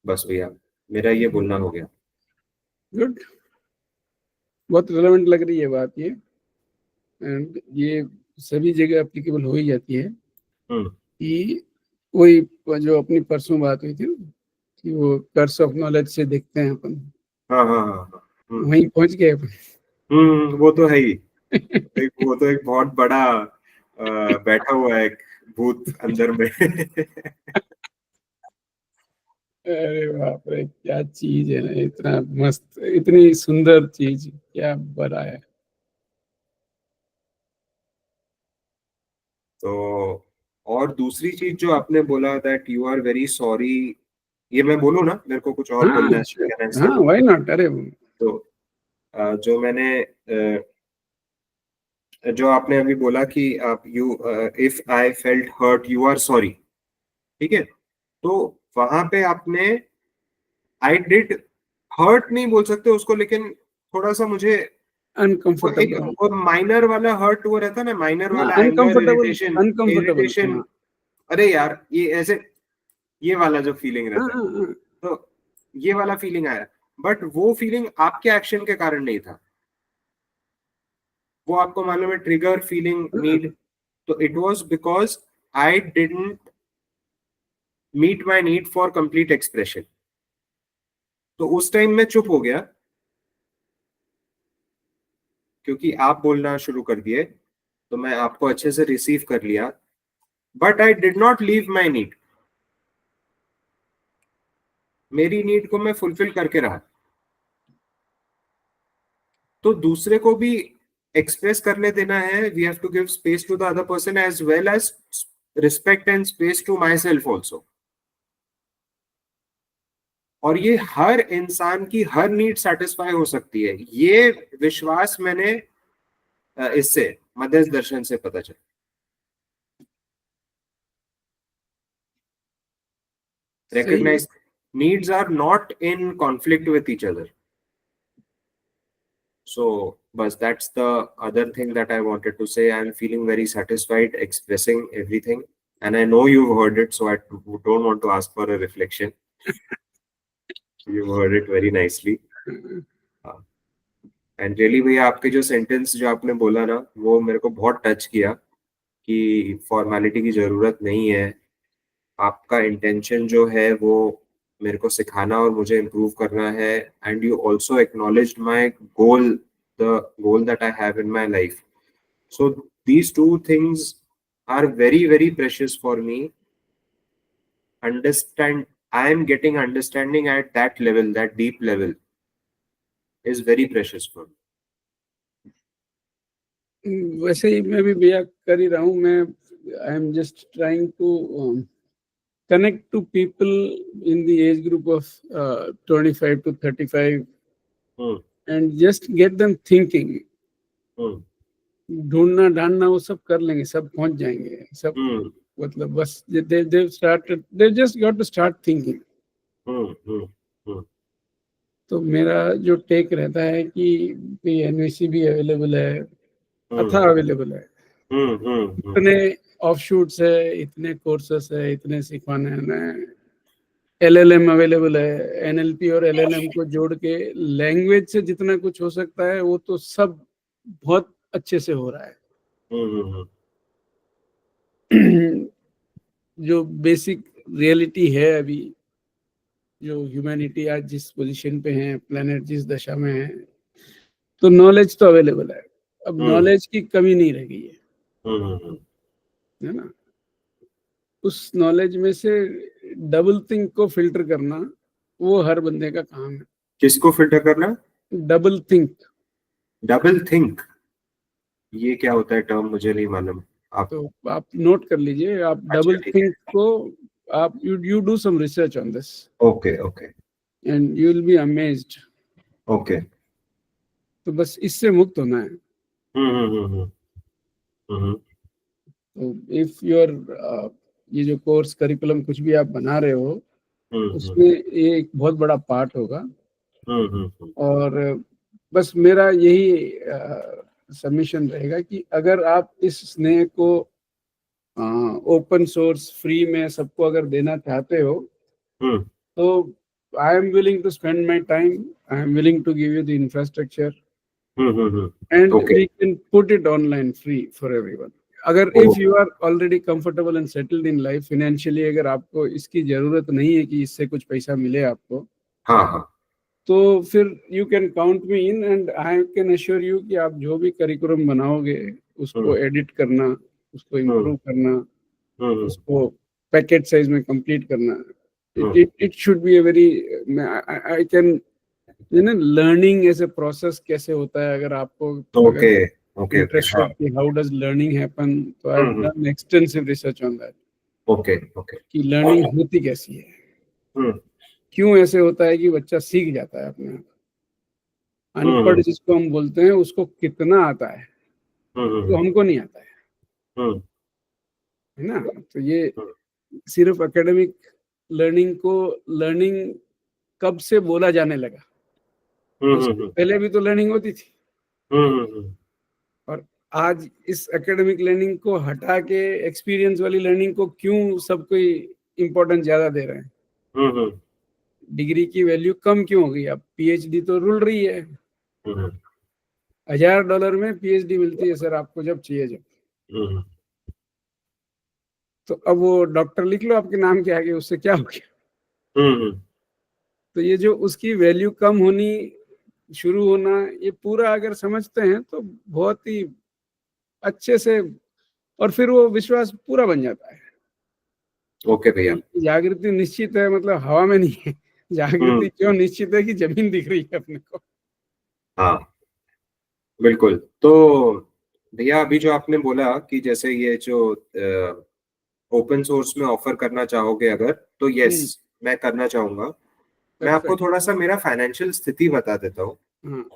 बस भैया मेरा ये बोलना हो गया।
गुड, बहुत रिलेवेंट लग रही है बात ये, एंड ये सभी जगह एप्लीकेबल हो ही जाती है कि वही जो अपनी परसों बात हुई थी ना, कि वो कर्स ऑफ नॉलेज से देखते हैं अपन,
हाँ हाँ हाँ हाँ।
वहीं पहुंच गए अपन।
वो तो है ही। वो तो एक बहुत बड़ा बैठा हुआ है एक भूत अंदर में।
अरे बाप रे, क्या चीज है ना, इतना मस्त, इतनी सुंदर चीज, क्या बड़ा है।
तो और दूसरी चीज जो आपने बोला that you are very sorry, ये मैं बोलूँ ना, मेरे को कुछ और
हाँ
बोलना है,
sure,
कैन आई से?
हाँ व्हाई नॉट। अरे
तो जो मैंने जो आपने अभी बोला कि आप you if I felt hurt you are sorry, ठीक है? तो वहां पे आपने आई डिड हर्ट नहीं बोल सकते उसको, लेकिन थोड़ा सा मुझे वो एक
अनकंफर्टेबल।
वो माइनर वाला हर्ट वो रहता है ना, माइनर
हाँ
वाला anger,
uncomfortable,
irritation,
uncomfortable,
irritation.
हाँ
अरे यार ये ऐसे, ये वाला जो फीलिंग
हाँ
रहता है,
हाँ हाँ।
तो ये वाला फीलिंग आया। बट वो फीलिंग आपके एक्शन के कारण नहीं था, वो आपको मालूम है ट्रिगर फीलिंग
हाँ,
नीड। तो it was because I didn't meet my need for complete expression. तो उस टाइम मैं चुप हो गया, क्योंकि आप बोलना शुरू कर दिए तो मैं आपको अच्छे से रिसीव कर लिया, but I did not leave my need. मेरी नीड को मैं फुलफिल करके रहा। तो दूसरे को भी एक्सप्रेस करने देना है। We have to give space to the other person as well as respect and space to myself also. और ये हर इंसान की हर नीड सेटिस्फाई हो सकती है, ये विश्वास मैंने इससे मध्यस्थ दर्शन से पता चला। Recognize needs are not in conflict with each other. So, but that's the other thing that I wanted to say. I'm feeling very satisfied expressing everything, and I know you've heard it, so I don't want to ask for a reflection. You've heard it very nicely. And really भैया आपके जो sentence जो आपने बोला ना, वो मेरे को बहुत टच किया कि फॉर्मेलिटी की जरूरत नहीं है। आपका इंटेंशन जो है वो मेरे को सिखाना और मुझे इम्प्रूव करना है। And you also acknowledged my goal, the goal that I have in my life. So these two things are very very precious for me. Understand, I am getting understanding at that level, that deep level is very precious for me.
वैसे ही मैं भी भैया कर ही रहा हूँ। मैं I am just trying to connect to people in the age group of 25 to 35 and just get them thinking. ढूंढना ढांडना वो सब कर लेंगे, सब पहुंच जाएंगे सब। मतलब बस they just got to start thinking. तो मेरा जो टेक रहता है कि एनवीसी भी अवेलेबल है, अथा अवेलेबल है, इतने ऑफशूट्स है, इतने कोर्सेस है, इतने सिखाने हैं। एलएलएम अवेलेबल है, एनएलपी और एलएलएम को जोड़ के लैंग्वेज से जितना कुछ हो सकता है वो तो सब बहुत अच्छे से हो रहा है। जो बेसिक रियलिटी है अभी, जो ह्यूमैनिटी आज जिस पोजीशन पे है, प्लेनेट जिस दशा में है, तो नॉलेज तो अवेलेबल है। अब नॉलेज की कमी नहीं रह गई है ना। उस नॉलेज में से डबल थिंक को फिल्टर करना वो हर बंदे का काम है।
किसको फिल्टर करना?
Double think.
डबल थिंक, ये क्या होता है टर्म? मुझे नहीं मालूम।
तो आप नोट कर लीजिए। आप डबल थिंक को आप you do some research on this. Okay okay. And you will be amazed. Okay. तो बस इससे मुक्त होना है। तो इफ योर ये जो कोर्स करिकुलम कुछ भी आप बना रहे हो, उसमें ये एक बहुत बड़ा पार्ट होगा। और बस मेरा यही सबमिशन रहेगा कि अगर आप इस स्नेह को ओपन सोर्स फ्री में सबको अगर देना चाहते हो, तो I am willing to spend my time, I am willing to give you the infrastructure and we can put it online free for everyone. अगर if you are already comfortable and settled in life financially, अगर आपको इसकी जरूरत नहीं है कि इससे कुछ पैसा मिले आपको, हाँ, तो फिर you can count me in and I can assure you कि आप जो भी करिकुलम बनाओगे उसको एडिट करना, उसको इम्प्रूव करना, उसको पैकेट साइज में कंप्लीट करना, it should be a very, I can you know learning as a process कैसे होता है। अगर आपको इंटरेस्ट है कि हाउ डज लर्निंग हैपन, तो I have done extensive research on that. Okay कि लर्निंग होती कैसी है, क्यों ऐसे होता है कि बच्चा सीख जाता है अपने आप। अनपढ़ जिसको हम बोलते हैं उसको कितना आता है, तो हमको नहीं आता है ना। तो ये सिर्फ एकेडमिक लर्निंग को लर्निंग कब से बोला जाने लगा, पहले भी तो लर्निंग होती थी। और आज इस एकेडमिक लर्निंग को हटा के एक्सपीरियंस वाली लर्निंग को क्यों सब कोई इम्पोर्टेंस ज्यादा दे रहे हैं। डिग्री की वैल्यू कम क्यों हो गई? अब पीएचडी तो रुल रही है। $1000 में पीएचडी मिलती है सर आपको जब चाहिए जब। तो अब वो डॉक्टर लिख लो आपके नाम के आगे, उससे क्या हो गया? तो ये जो उसकी वैल्यू कम होनी शुरू होना, ये पूरा अगर समझते हैं तो बहुत ही अच्छे से, और फिर वो विश्वास पूरा बन जाता है।
ओके भैया।
जागृति निश्चित है, मतलब हवा में नहीं है। जागृति क्यों निश्चित है कि जमीन दिख रही है अपने को।
हाँ बिल्कुल। तो भैया अभी जो आपने बोला कि जैसे ये जो ओपन सोर्स में ऑफर करना चाहोगे अगर, तो यस मैं करना चाहूंगा। मैं आपको
परफेक्ट।
थोड़ा सा मेरा फाइनेंशियल स्थिति बता देता हूँ।
हाँ।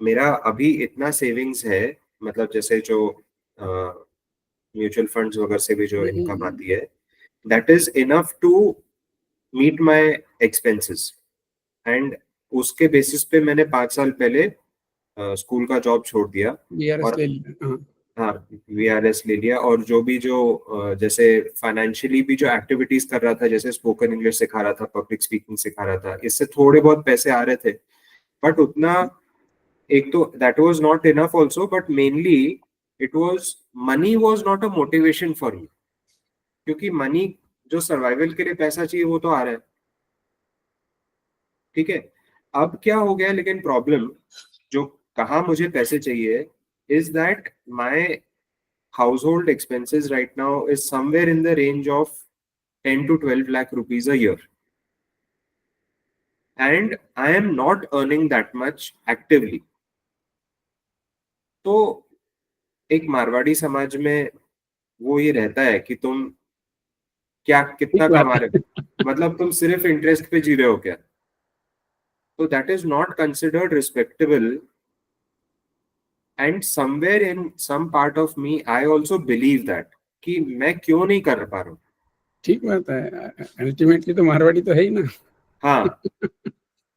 मेरा अभी इतना सेविंग्स है, मतलब जैसे जो म्यूचुअल फंड्स वगैरह से भी जो इनकम आती है, that is enough to meet my expenses. And उसके बेसिस पे मैंने 5 साल पहले स्कूल का जॉब छोड़ दिया।
बीआरएस
और
ले लिया। हाँ।
हाँ, वीआरएस ले लिया। और जो भी जो जैसे फाइनेंशियली भी जो एक्टिविटीज कर रहा था, जैसे स्पोकन इंग्लिश सिखा रहा था, पब्लिक स्पीकिंग सिखा रहा था, इससे थोड़े बहुत पैसे आ रहे थे। बट उतना, एक तो that was not enough also, but mainly it was, money was not a motivation for me. क्योंकि मनी, जो सर्वाइवल के लिए पैसा चाहिए वो तो आ रहा है, ठीक है। अब क्या हो गया लेकिन प्रॉब्लम, जो कहाँ मुझे पैसे चाहिए, is that my household expenses right now is somewhere in the range of 10 to 12 lakh rupees a year, and I am not earning that much actively. तो एक मारवाड़ी समाज में वो ये रहता है कि तुम क्या
ठीक
कितना
बात
कमा रहे
है।
हो, मतलब तुम सिर्फ इंटरेस्ट पे जी रहे हो क्या। तो that is not considered respectable. And somewhere in some part of me I also believe that कि मैं क्यों नहीं कर पा रहा हूँ।
ठीक बात है, अल्टीमेटली तो मारवाड़ी तो है ही ना।
हाँ,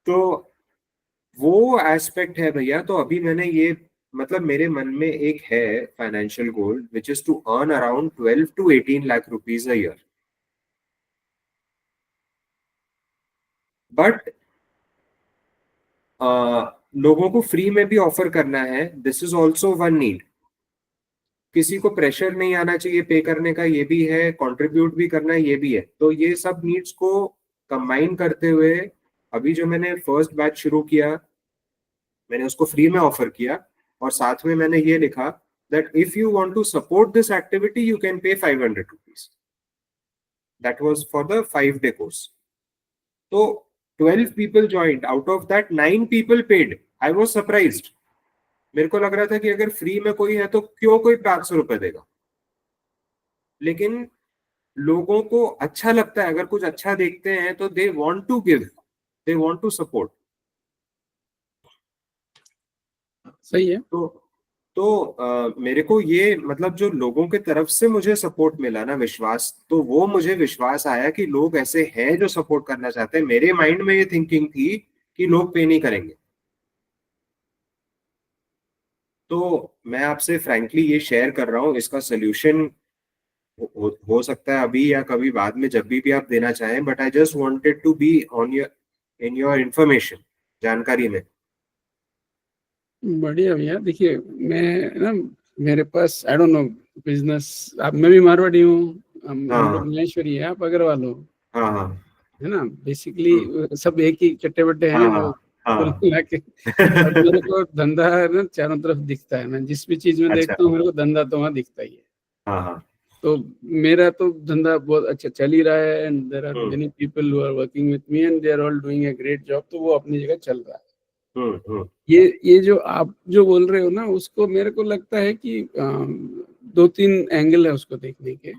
तो वो एस्पेक्ट है भैया। तो अभी मैंने ये, मतलब मेरे मन में एक है financial goal, which is to earn around 12 to 18 lakh rupees a year. But लोगों को फ्री में भी ऑफर करना है, this is also one need. किसी को प्रेशर नहीं आना चाहिए पे करने का, ये भी है। कंट्रीब्यूट भी करना है, ये भी है। तो ये सब नीड्स को कंबाइन करते हुए अभी जो मैंने फर्स्ट बैच शुरू किया, मैंने उसको फ्री में ऑफर किया। और साथ में मैंने ये लिखा that if you want to support this activity you can pay 500 rupees. That was for the 5-day course. So 12 people joined, out of that 9 people paid. I was surprised. मेरे को लग रहा था कि अगर फ्री में कोई है तो क्यों कोई 500 रुपए देगा। लेकिन लोगों को अच्छा लगता है, अगर कुछ अच्छा देखते हैं तो they want to give, they want to support.
सही है।
मेरे को ये, मतलब जो लोगों के तरफ से मुझे सपोर्ट मिला ना, विश्वास, तो वो मुझे विश्वास आया कि लोग ऐसे हैं जो सपोर्ट करना चाहते हैं। मेरे माइंड में ये थिंकिंग थी कि लोग पे नहीं करेंगे। तो मैं आपसे फ्रैंकली ये शेयर कर रहा हूँ। इसका सोल्यूशन हो सकता है अभी या कभी बाद में, जब भी आप देना चाहें। But I just wanted to be on your, in your information, जानकारी में।
बढ़िया भैया, देखिए मैं ना, मेरे पास आई डोंट नो बिजनेस, आप, मैं भी मारवाड़ी हूँ, हम लोग
हाँ
महेश्वरी है, आप अग्रवाल हो,
हाँ हाँ
है ना। बेसिकली सब एक ही चट्टे बट्टे
हाँ
हैं जो कुल
हाँ
मिला के। और मेरे को धंधा ना चारों तरफ दिखता है, मैं जिस भी चीज में
अच्छा।
देखता हूँ मेरे को धंधा तो वहाँ दिखता ही है।
हाँ हाँ।
तो मेरा तो धंधा बहुत अच्छा चल ही रहा है, and there are
hmm
many people who are working with me and they are all doing a great job, तो वो अपनी जगह चल रहा है।
हम्म।
ये जो आप जो बोल रहे हो ना, उसको मेरे को लगता है कि 2-3 एंगल है उसको देखने के।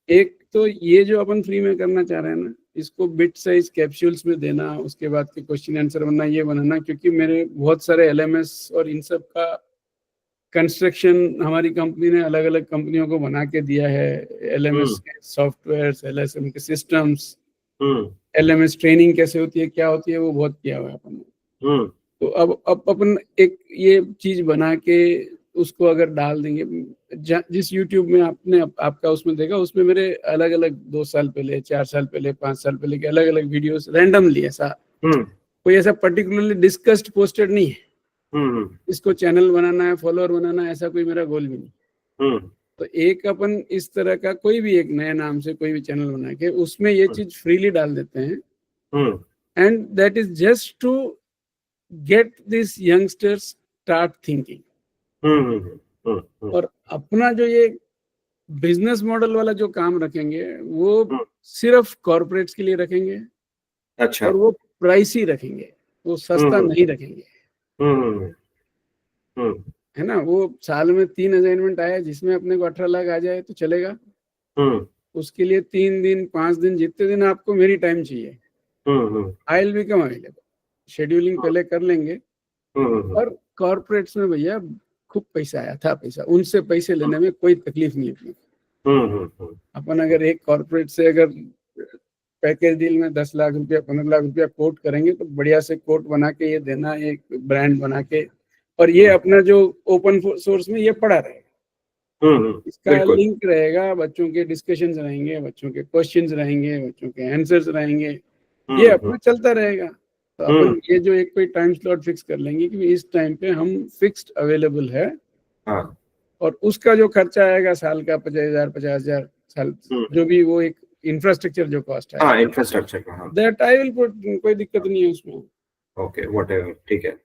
एक तो ये जो अपन फ्री में करना चाह रहे हैं ना, इसको बिट साइज कैप्सूल्स में देना, उसके बाद के क्वेश्चन आंसर बनना, ये बनाना, क्योंकि मेरे बहुत सारे एलएमएस और इन सब का कंस्ट्रक्शन हमारी कंपनी ने अलग अलग कंपनियों को बना के दिया है। एलएमएस के सॉफ्टवेयर, एलएसएम के सिस्टम्स, एलएमएस ट्रेनिंग कैसे होती है, क्या होती है, वो बहुत किया हुआ है अपन ने। तो अब अपन एक ये चीज बना के उसको अगर डाल देंगे, जिस YouTube में आपने आपका उसमें देखा, उसमें मेरे अलग अलग 2 साल पहले, 4 साल पहले, 5 साल पहले के अलग अलग वीडियोस रैंडमली, ऐसा कोई ऐसा पर्टिकुलरली डिस्कस्ड पोस्टेड नहीं है। इसको चैनल बनाना है, फॉलोअर बनाना है, ऐसा कोई मेरा गोल भी नहीं। तो एक अपन इस तरह का कोई भी एक नए नाम से कोई भी चैनल बना के उसमें ये चीज फ्रीली डाल देते हैं, and that is just to get this youngsters start thinking. और अपना जो ये बिजनेस मॉडल वाला जो काम रखेंगे वो सिर्फ कॉर्पोरेट्स के लिए रखेंगे।
अच्छा।
और वो प्राइस ही रखेंगे, वो सस्ता नहीं रखेंगे। है ना, वो साल में 3 असाइनमेंट आया जिसमें अपने को 18 लाख आ जाए तो चलेगा। उसके लिए 3 दिन 5 दिन जितने दिन आपको मेरी टाइम चाहिए, I will become available. Scheduling पहले कर लेंगे। और कॉर्पोरेट्स में भैया खूब पैसा आया था, पैसा उनसे पैसे लेने में कोई तकलीफ नहीं है। अपन अगर एक कॉर्पोरेट से अगर पैकेज डील में 10 लाख रुपया 15 लाख रुपया कोट करेंगे तो बढ़िया से कोट बना के ये देना, एक ब्रांड बना के, और ये अपना जो ओपन सोर्स में ये पड़ा रहेगा। इसका लिंक रहेगा, बच्चों के डिस्कशंस रहेंगे, बच्चों के क्वेश्चंस रहेंगे, बच्चों के आंसर्स रहेंगे, ये अपना चलता रहेगा। तो अपन ये जो एक कोई टाइम स्लॉट फिक्स कर लेंगे कि इस टाइम पे हम फिक्स्ड अवेलेबल है। और उसका जो खर्चा आएगा साल का 50,000 साल, जो भी वो एक इंफ्रास्ट्रक्चर जो कॉस्ट है,
इंफ्रास्ट्रक्चर का,
दैट आई विल पुट, कोई दिक्कत नहीं है उसमें।
ओके, व्हाटएवर, ठीक है।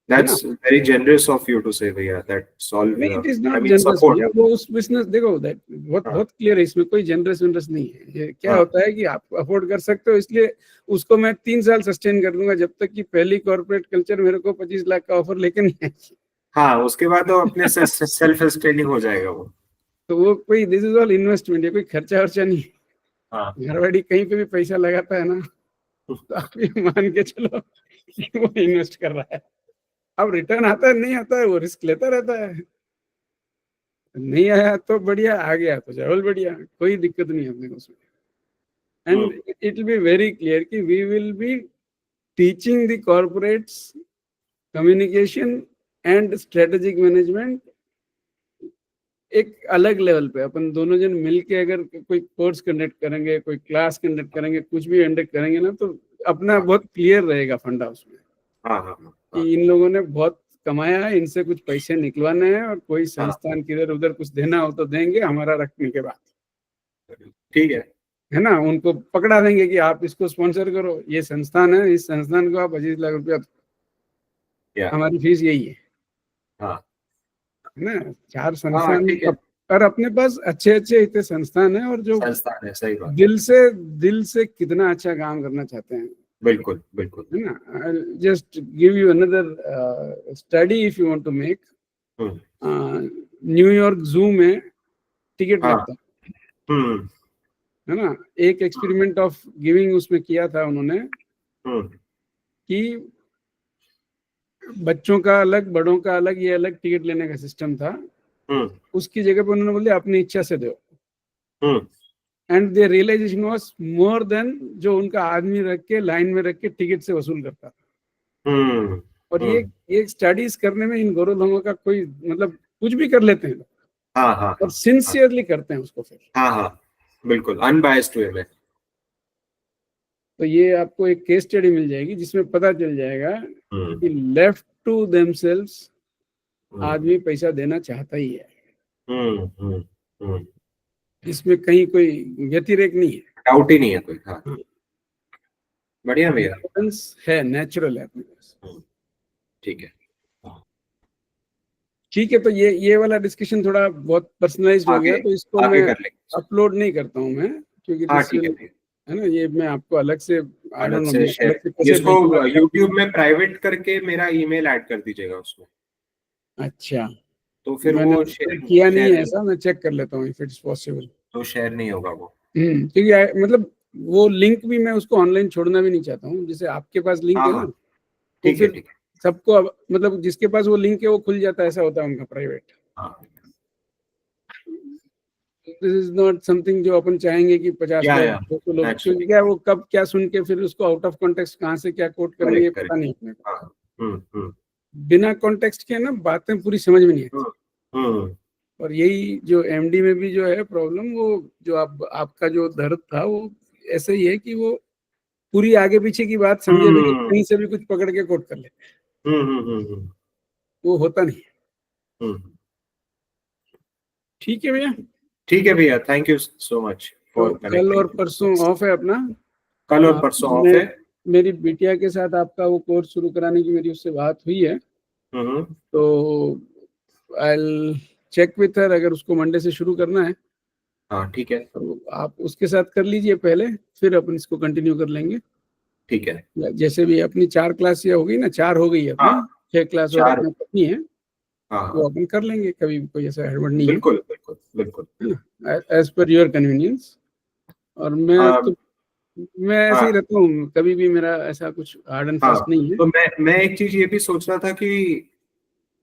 That's very generous of you to say, भैया, that's all.
It is not generous भैया, वो उस बिजनेस देखो, दैट बहुत क्लियर है, इसमें कोई जनरस नहीं है। ये क्या होता है कि आप अफोर्ड कर सकते हो, इसलिए उसको मैं 3 साल सस्टेन कर दूंगा, जब तक कि पहली कॉर्पोरेट कल्चर मेरे को 25 लाख का ऑफर लेकर नहीं आएगी।
हाँ, उसके बाद तो अपने सेल्फ सस्टेनिंग हो जाएगा वो।
तो वो कोई, दिस इज ऑल इन्वेस्टमेंट, ये कोई खर्चा वर्चा नहीं है। घरवाड़ी कहीं पे भी पैसा लगाता है ना, तो आप ये मान के चलो वो इन्वेस्ट कर रहा है। अब रिटर्न आता है नहीं आता है, वो रिस्क लेता रहता है। नहीं आया तो बढ़िया, आ गया तो जरूर बढ़िया, कोई दिक्कत नहीं है अपने को उसमें। And it will be very clear कि we will be teaching the corporates communication and strategic management एक अलग लेवल पे। अपन दोनों जन मिलके अगर कोई कोर्स कंडक्ट करेंगे, कोई क्लास कंडक्ट करेंगे, कुछ भी कंडक्ट करेंगे ना, तो अपना बहुत क्लियर रहेगा फंडा उसमें। कि इन लोगों ने बहुत कमाया है, इनसे कुछ पैसे निकलवाने हैं, और कोई संस्थान किधर उधर कुछ देना हो तो देंगे, हमारा रखने के बाद,
ठीक है
ना। उनको पकड़ा देंगे कि आप इसको स्पॉन्सर करो, ये संस्थान है, इस संस्थान को आप 25 लाख रुपया, हमारी फीस यही है। ना 4 संस्थान, और अपने पास अच्छे इतने संस्थान है, और जो
संस्थान है, सही बात,
दिल से कितना अच्छा काम करना चाहते हैं।
बिल्कुल
है ना। Just give you another study if you want to make. New York zoo में टिकट लगता है ना। एक एक्सपेरिमेंट ऑफ गिविंग उसमें किया था उन्होंने कि बच्चों का अलग, बड़ों का अलग, ये अलग टिकट लेने का सिस्टम था। उसकी जगह पे उन्होंने बोले अपनी इच्छा से दो। And the realization was more than जो उनका आदमी रख के लाइन में रख के टिकट से वसूल करता था। और ये स्टडीज करने में इन गौरव लोगों का कोई मतलब, कुछ भी कर लेते हैं और सिंसियरली करते हैं उसको फिर।
बिल्कुल अनबायस्ड वे में।
तो ये आपको एक केस स्टडी मिल जाएगी जिसमें पता चल जाएगा कि लेफ्ट टू देमसेल्व्स आदमी पैसा देना चाहता ही है। इसमें कहीं कोई व्यतिरेक नहीं है,
डाउट ही नहीं है कोई। बढ़िया भैया,
है नेचुरल है। ठीक है। तो ये वाला डिस्कशन थोड़ा बहुत पर्सनलाइज्ड हो गया, तो इसको मैं अपलोड नहीं करता हूँ मैं, क्योंकि है ना, ये मैं आपको अलग से
इसको YouTube में प्राइवेट करके मेरा ईमेल ऐड कर दीजिएगा उसमें।
अच्छा,
तो फिर वो शेयर
किया नहीं है ऐसा, मैं चेक कर लेता हूँ इफ इट्स पॉसिबल।
तो शेयर नहीं होगा वो,
क्योंकि मतलब वो लिंक भी मैं उसको ऑनलाइन छोड़ना भी नहीं चाहता हूँ। जैसे आपके पास लिंक है ना, तो फिर सबको मतलब जिसके पास वो लिंक है वो खुल जाता है, ऐसा होता है उनका private. This is not something जो अपन चाहेंगे कि 50 लोग 200 लोग, क्योंकि क्या वो कब क्या सुन के फिर उसको आउट ऑफ कॉन्टेक्स्ट कहाँ से क्या कोट करेंगे पता नहीं अपने को। बिना कॉन्टेक्स्ट के ना बातें पूरी समझ में नहीं आती। और यही जो एमडी में भी जो है प्रॉब्लम, वो जो आपका जो दर्द था वो ऐसे ही है कि वो पूरी आगे पीछे की बात समझे भी नहीं, कहीं से भी कुछ पकड़ के कोट कर लेते, वो होता नहीं। ठीक है भैया,
ठीक है भैया, thank you so much for.
कल और परसों ऑफ है अपना,
कल और परसों ऑफ है।
मेरी बिटिया के साथ आपका वो कोर्स शुरू कराने की मेरी उससे बात हुई है, तो आई चेक विथ हर, अगर उसको मंडे से शुरू करना है
हाँ ठीक है,
तो आप उसके साथ कर लीजिए पहले, फिर अपन इसको कंटिन्यू कर लेंगे।
ठीक है।
जैसे भी अपनी 4 क्लास या हो गई ना, 4 हो गई अपनी,
हाँ
6 क्लास और
4,
अपना पत्नी है,
हाँ
वो
हाँ
अपन कर लेंगे, कभी भी कोई ऐसा हड़बड़ नहीं है,
बिल्कुल बिल्कुल बिल्कुल।
As per your convenience. और मैं ऐसे ही
हाँ
रहता हूँ, कभी भी मेरा ऐसा कुछ हार्ड एंड
हाँ,
फास्ट नहीं है।
तो मैं एक चीज ये भी सोच रहा था कि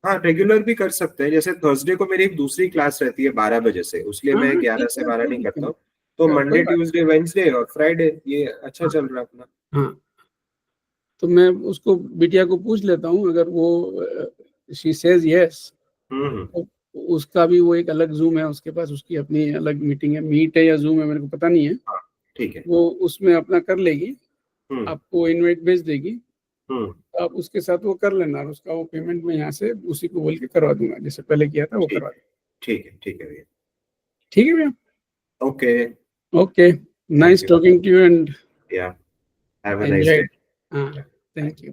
हाँ रेगुलर भी कर सकते हैं, जैसे थर्सडे को मेरी एक दूसरी क्लास रहती है 12 बजे से, उसलिए
हाँ
मैं
हाँ,
11
ठीक
से
है,
12
कोई
नहीं
दिक्कत
करता
नहीं,
हूँ। तो
कोई
मंडे
बात
ट्यूसडे वेंसडे और फ्राइडे ये अच्छा
हाँ
चल रहा है अपना।
हाँ। तो मैं उसको, बिटिया को पूछ लेता हूँ, अगर वो शी सेज यस,
हम्म।
तो उसका भी वो एक अलग जूम है उसके पास, उसकी अपनी अलग मीटिंग है, मीट है या जूम है मेरे को पता नहीं है,
हाँ ठीक है।
वो उसमें अपना कर लेगी,
हम्म
आपको इनवाइट भेज देगी,
हम्म।
आप उसके साथ वो कर लेना, और उसका वो पेमेंट मैं यहाँ से उसी को बोल के करवा दूंगा, जैसे पहले किया था वो
ठीक
करवा
है,
दूंगा।
ठीक है भैया।
ठीक है भैया,
okay,
okay,
thank
nice
you.
Talking to you and
you have a nice day.
Enjoyed. हाँ, थैंक यू।